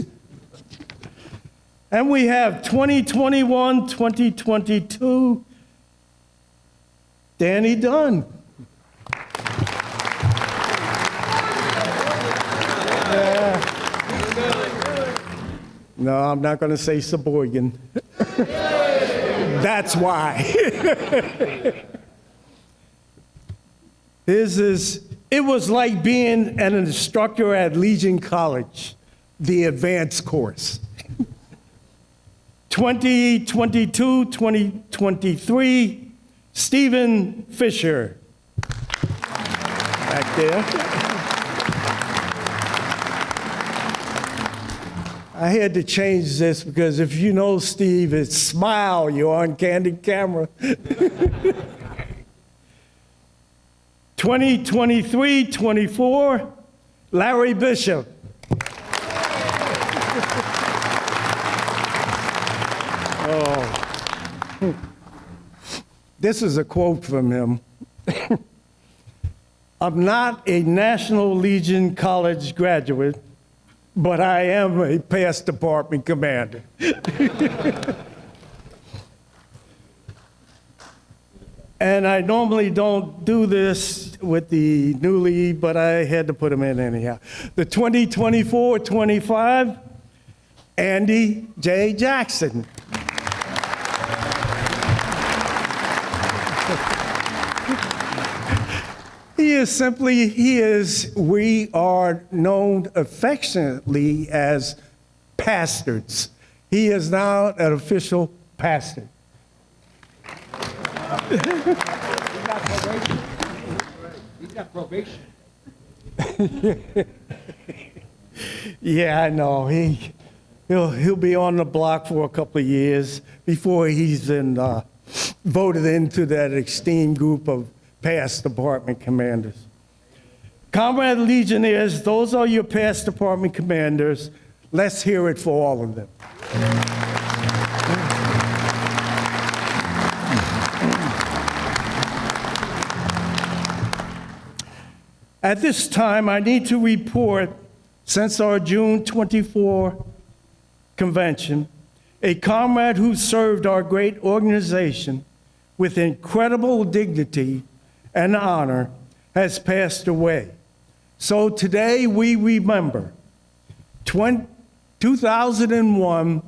And we have 2021, 2022, Danny Dunn. No, I'm not going to say Sheboygan. That's why. It was like being an instructor at Legion College, the advanced course. 2022, 2023, Stephen Fisher. Back there. I had to change this because if you know Steve, it's smile, you're on candid camera. 2023, 24, Larry Bishop. Oh. This is a quote from him. I'm not a National Legion College graduate, but I am a past department commander. And I normally don't do this with the newly, but I had to put them in anyhow. The 2024-25, Andy J. Jackson. We are known affectionately as pastors. He is now an official pastor. Yeah, I know. He'll be on the block for a couple of years before he's voted into that esteemed group of past department commanders. Comrade Legionnaires, those are your past department commanders. Let's hear it for all of them. At this time, I need to report, since our June 24 convention, a comrade who served our great organization with incredible dignity and honor has passed away. So today we remember 2001,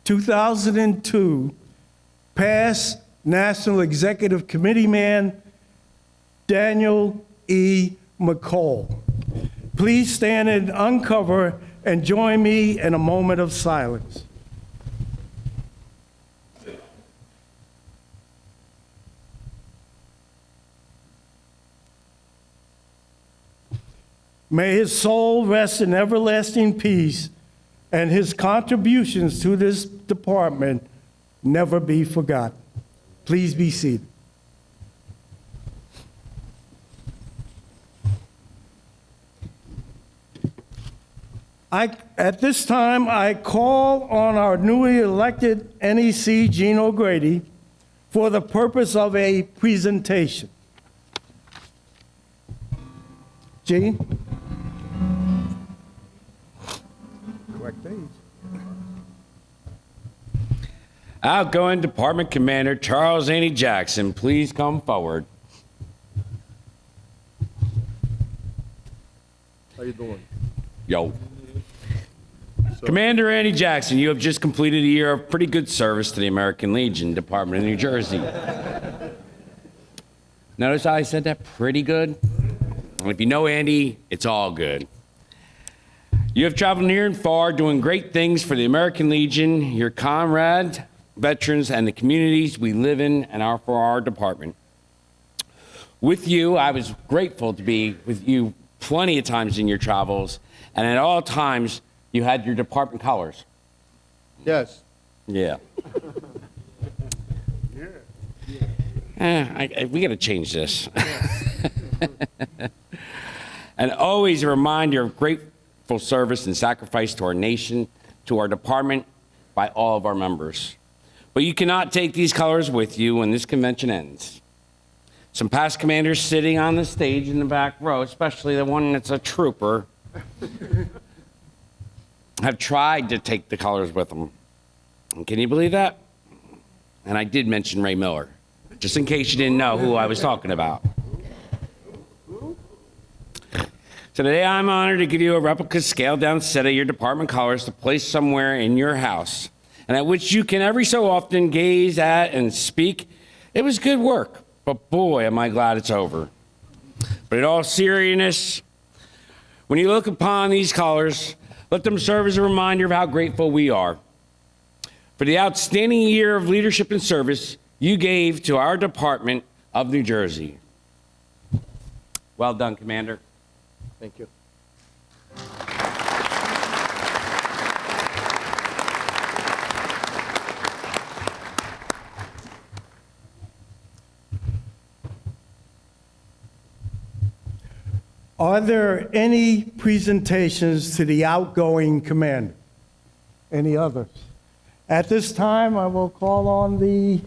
2002, past National Executive Committee man Daniel E. McCall. Please stand and uncover and join me in a moment of silence. May his soul rest in everlasting peace, and his contributions to this department never be forgotten. Please be seated. At this time, I call on our newly elected NEC, Gene O'Grady, for the purpose of a presentation. Gene? Correct page. Outgoing Department Commander Charles Andy Jackson, please come forward. How you doing? Yo. Commander Andy Jackson, you have just completed a year of pretty good service to the American Legion Department of New Jersey. Notice how I said that pretty good? And if you know Andy, it's all good. You have traveled near and far doing great things for the American Legion, your comrades, veterans, and the communities we live in and are for our department. With you, I was grateful to be with you plenty of times in your travels, and at all times, you had your department colors. Yes. Yeah. We got to change this. And always a reminder of grateful service and sacrifice to our nation, to our department, by all of our members. But you cannot take these colors with you when this convention ends. Some past commanders sitting on the stage in the back row, especially the one that's a trooper, have tried to take the colors with them. And can you believe that? And I did mention Ray Miller, just in case you didn't know who I was talking about. So today I'm honored to give you a replica scaled down set of your department colors to place somewhere in your house, and at which you can every so often gaze at and speak, "It was good work, but boy, am I glad it's over." But in all seriousness, when you look upon these colors, let them serve as a reminder of how grateful we are for the outstanding year of leadership and service you gave to our Department of New Jersey. Well done, Commander. Thank you. Are there any presentations to the outgoing commander? Any others? At this time, I will call on the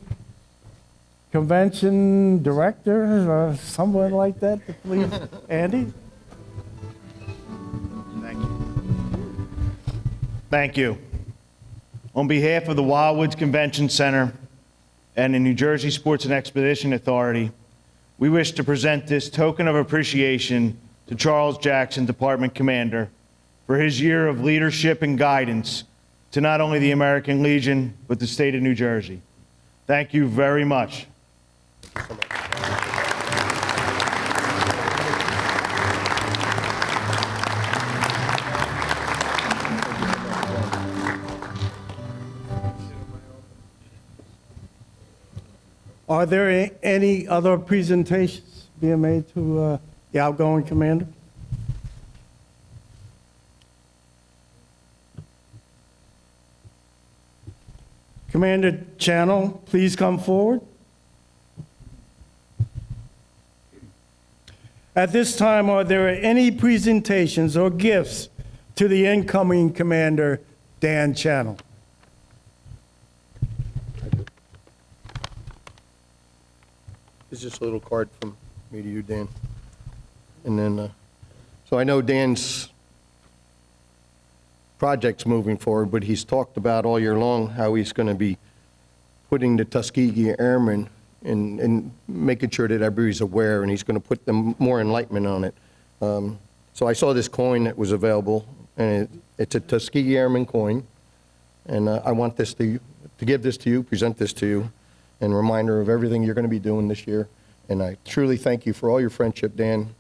convention director or someone like that to please. Andy? Thank you. On behalf of the Wildwoods Convention Center and the New Jersey Sports and Expedition Authority, we wish to present this token of appreciation to Charles Jackson, Department Commander, for his year of leadership and guidance to not only the American Legion, but the state of New Jersey. Thank you very much. Are there any other presentations? being made to the outgoing commander? Commander Channel, please come forward. At this time, are there any presentations or gifts to the incoming Commander, Dan Channel? It's just a little card from me to you, Dan. And then, so I know Dan's project's moving forward, but he's talked about all year long how he's going to be putting the Tuskegee Airmen and making sure that everybody's aware, and he's going to put them more enlightenment on it. So I saw this coin that was available, and it's a Tuskegee Airman coin, and I want this to give this to you, present this to you, and a reminder of everything you're going to be doing this year. And I truly thank you for all your friendship, Dan.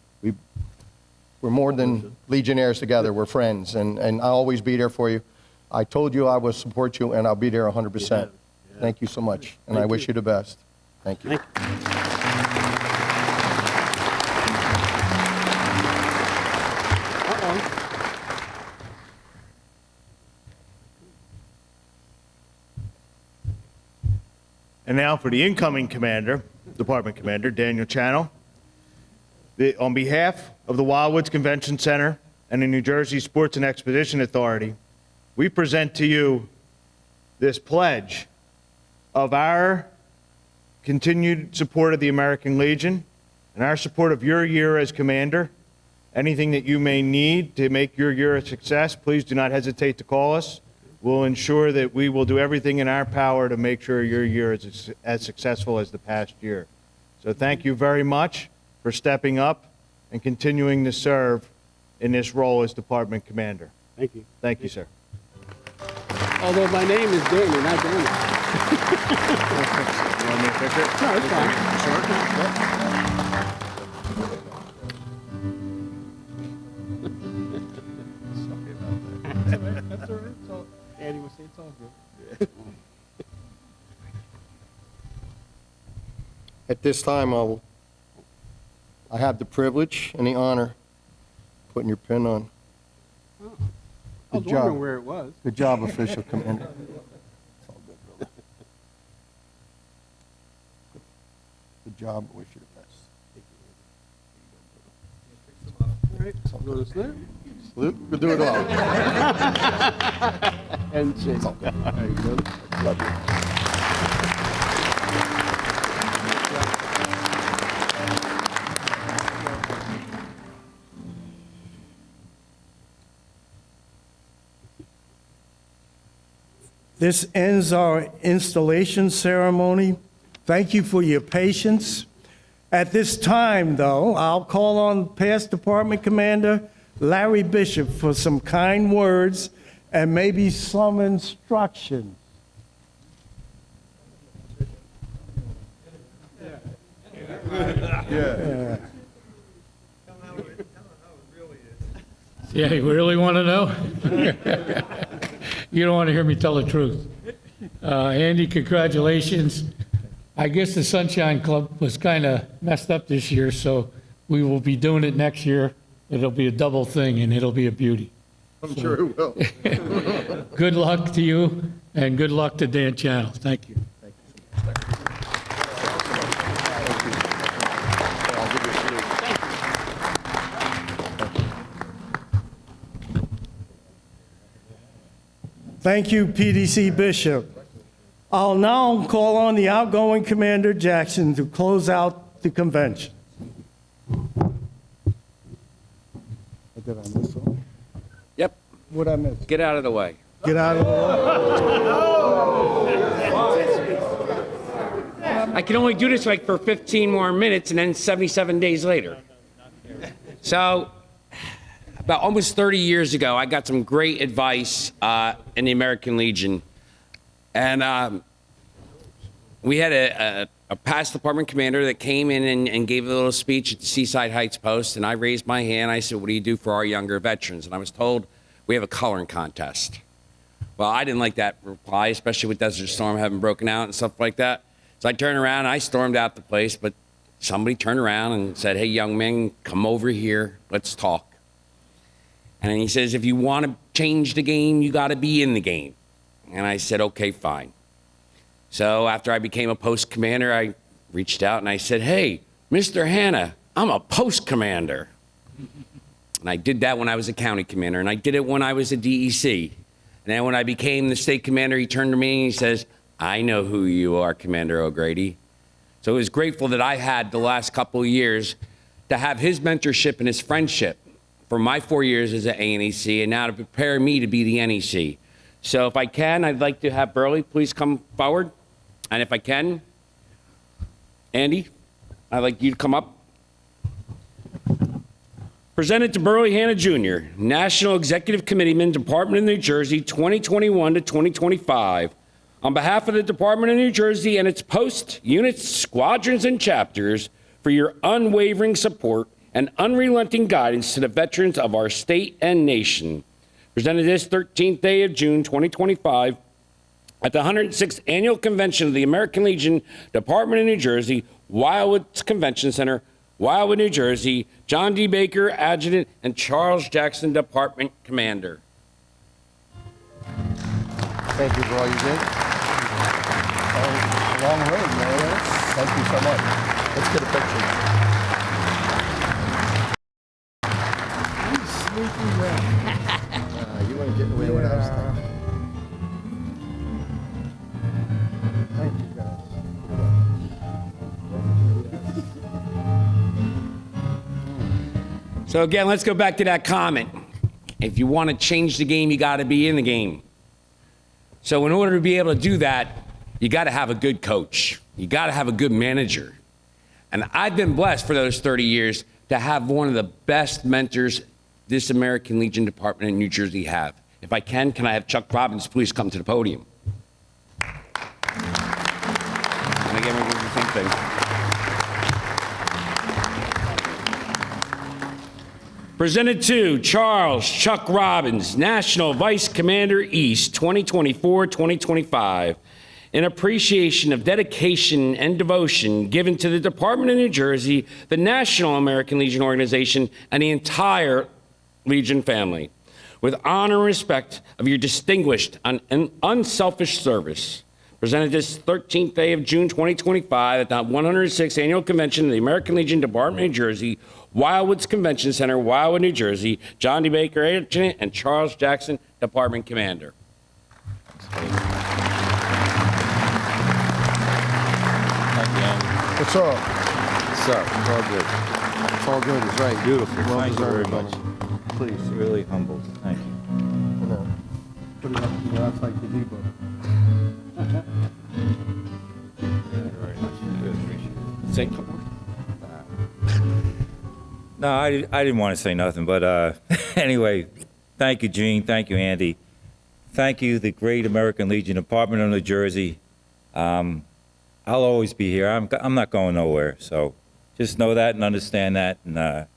We're more than Legionnaires together. We're friends, and I'll always be there for you. I told you I will support you, and I'll be there 100%. Thank you so much, and I wish you the best. Thank you. And now for the incoming commander, Department Commander Daniel Channel. On behalf of the Wildwoods Convention Center and the New Jersey Sports and Expedition Authority, we present to you this pledge of our continued support of the American Legion and our support of your year as commander. Anything that you may need to make your year a success, please do not hesitate to call us. We'll ensure that we will do everything in our power to make sure your year is as successful as the past year. So thank you very much for stepping up and continuing to serve in this role as Department Commander. Thank you. Thank you, sir. Although my name is Daniel, not Daniel. You want me to fix it? No, it's fine. That's all right. It's all, Andy would say it's all good. At this time, I have the privilege and the honor of putting your pin on. I was Good job. wondering where it was. Good job, Official Commander. It's all good, brother. Good job. I wish you the best. All right. Go to sleep. Salute. We'll do it all. And shake. There you go. Love you. This ends our installation ceremony. Thank you for your patience. At this time, though, I'll call on past Department Commander Larry Bishop for some kind words and maybe some instructions. Yeah, you really want to know? You don't want to hear me tell the truth. Andy, congratulations. I guess the Sunshine Club was kind of messed up this year, so we will be doing it next year. It'll be a double thing, and it'll be a beauty. I'm sure it will. Good luck to you, and good luck to Dan Channel. Thank you. Thank you, PDC Bishop. I'll now call on the outgoing Commander Jackson to close out the convention. Did I miss something? Yep. What'd I miss? Get out of the way. Get out of the way. I can only do this like for 15 more minutes and then 77 days later. So, about almost 30 years ago, I got some great advice in the American Legion. And we had a past department commander that came in and gave a little speech at the Seaside Heights Post. And I raised my hand. I said, what do you do for our younger veterans? And I was told, we have a coloring contest. Well, I didn't like that reply, especially with Desert Storm having broken out and stuff like that. So I turned around and I stormed out the place. But somebody turned around and said, "Hey, young man, come over here. Let's talk." And he says, "If you want to change the game, you got to be in the game." And I said, "Okay, fine." So after I became a post commander, I reached out and I said, "Hey, Mr. Hanna, I'm a post commander." And I did that when I was a county commander, and I did it when I was a DEC. And then when I became the state commander, he turned to me and he says, "I know who you are, Commander O'Grady." So I was grateful that I had the last couple of years to have his mentorship and his friendship for my 4 years as an ANEC, and now to prepare me to be the NEC. So if I can, I'd like to have Burley please come forward. And if I can, Andy, I'd like you to come up. Presented to Burley Hanna Jr., National Executive Committeeman, Department of New Jersey, 2021 to 2025. On behalf of the Department of New Jersey and its posts, units, squadrons, and chapters, for your unwavering support and unrelenting guidance to the veterans of our state and nation. Presented this 13th day of June, 2025, at the 106th Annual Convention of the American Legion, Department of New Jersey, Wildwood Convention Center, Wildwood, New Jersey, John D. Baker, Adjutant, and Charles Jackson, Department Commander. Thank you for all you did. Long road, man. Thank you so much. Let's get a picture. You weren't getting away with what I was thinking. Thank you, guys. So again, let's go back to that comment. If you want to change the game, you got to be in the game. So in order to be able to do that, you got to have a good coach. You got to have a good manager. And I've been blessed for those 30 years to have one of the best mentors this American Legion Department in New Jersey have. If I can I have Chuck Robbins please come to the podium? And again, we're going to do the same thing. Presented to Charles Chuck Robbins, National Vice Commander East, 2024-2025, in appreciation of dedication and devotion given to the Department of New Jersey, the National American Legion Organization, and the entire Legion family. With honor and respect of your distinguished and unselfish service. Presented this 13th day of June 2025 at the 106th Annual Convention of the American Legion, Department of New Jersey, Wildwoods Convention Center, Wildwood, New Jersey, John D. Baker, Adjutant, and Charles Jackson, Department Commander. What's up? What's up? It's all good. It's all good. It's right. Beautiful. Well Thank you very deserved, much. buddy. Please. Really humbled. Thank you. Put it up to the outside the depot. Very much. I really appreciate it. Say a couple words. No, I didn't want to say nothing, but anyway, thank you, Gene. Thank you, Andy. Thank you, the great American Legion Department of New Jersey. I'll always be here. I'm not going nowhere. So just know that and understand that. And the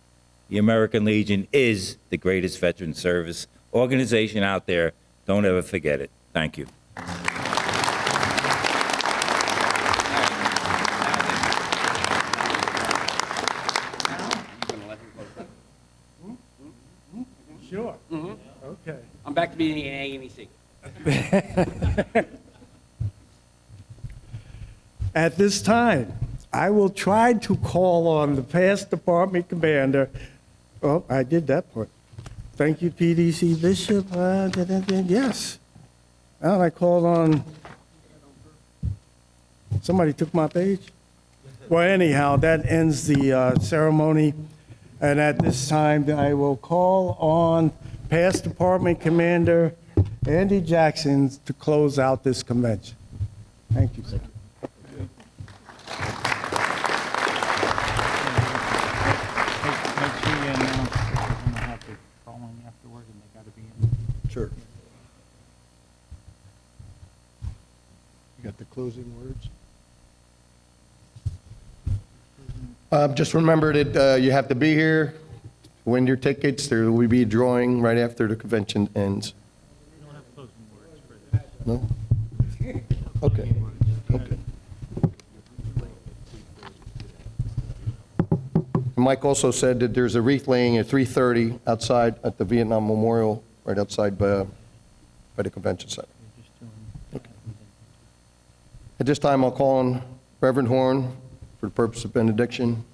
American Legion is the greatest veteran service organization out there. Don't ever forget it. Thank you. Sure. Okay. I'm back to being the ANEC. At this time, I will try to call on the past department commander. Oh, I did that part. Thank you, PDC Bishop. Yes. And I called on, somebody took my page? Well, anyhow, that ends the ceremony. And at this time, I will call on past department commander Andy Jackson to close out this convention. Thank you, sir. Make sure you announce that we're gonna have to call in afterward and they gotta be in. Sure. You got the closing words? Just remember that you have to be here, win your tickets. There will be a drawing right after the convention ends. We don't have closing words for this. No? Okay. Okay. Mike also said that there's a wreath laying at 3:30 outside at the Vietnam Memorial, right outside by the convention center. Okay. At this time, I'll call on Reverend Horn for the purpose of benediction.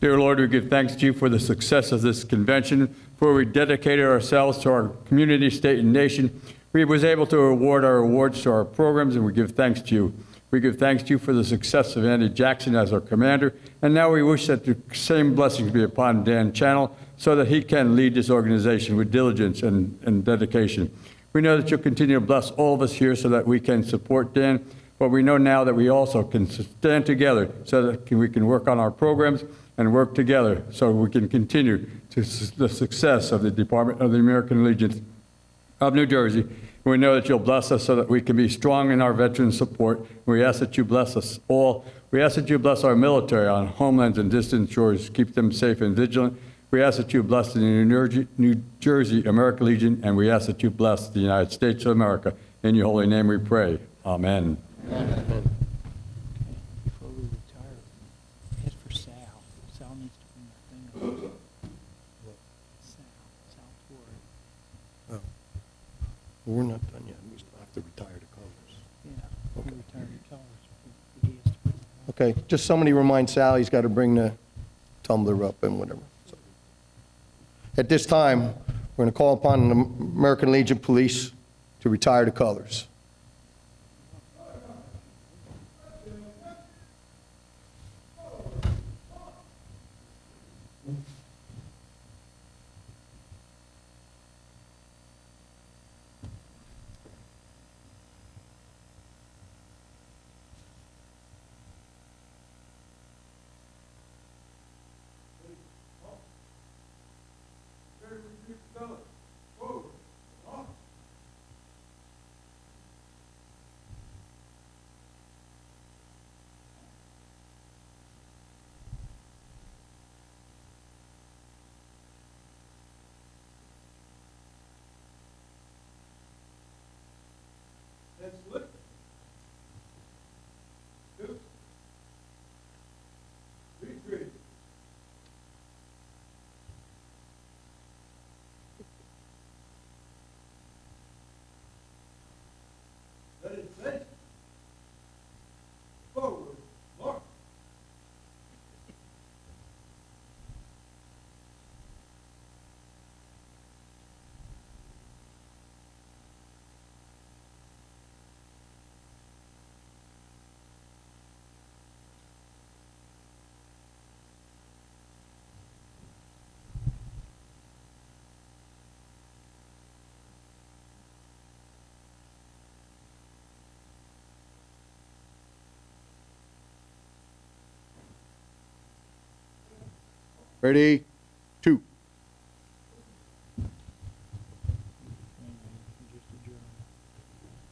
Dear Lord, we give thanks to you for the success of this convention, for we dedicated ourselves to our community, state, and nation. We was able to award our awards to our programs, and we give thanks to you. We give thanks to you for the success of Andy Jackson as our commander, and now we wish that the same blessings be upon Dan Channel so that he can lead this organization with diligence and dedication. We know that you'll continue to bless all of us here so that we can support Dan, but we know now that we also can stand together so that we can work on our programs and work together so we can continue to the success of the Department of the American Legion of New Jersey. We know that you'll bless us so that we can be strong in our veteran support. We ask that you bless us all. We ask that you bless our military on homelands and distant shores, keep them safe and vigilant. We ask that you bless the New Jersey American Legion, and we ask that you bless the United States of America. In your holy name we pray. Amen. Before we retire, ask for Sal. Sal needs to bring that thing up. Sal Torre. We're not done yet. We still have to retire the colors. Yeah, we retired the colors. He has to bring it up. Okay, just somebody remind Sal he's got to bring the tumbler up and whatever. So, at this time, we're going to call upon the American Legion Police to retire the colors. Ready? 2.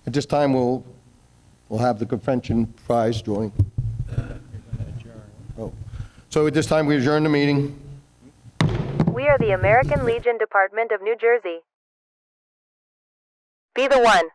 At this time, we'll have the convention prize drawing. Oh. So at this time, we adjourn the meeting. We are the American Legion Department of New Jersey. Be the one.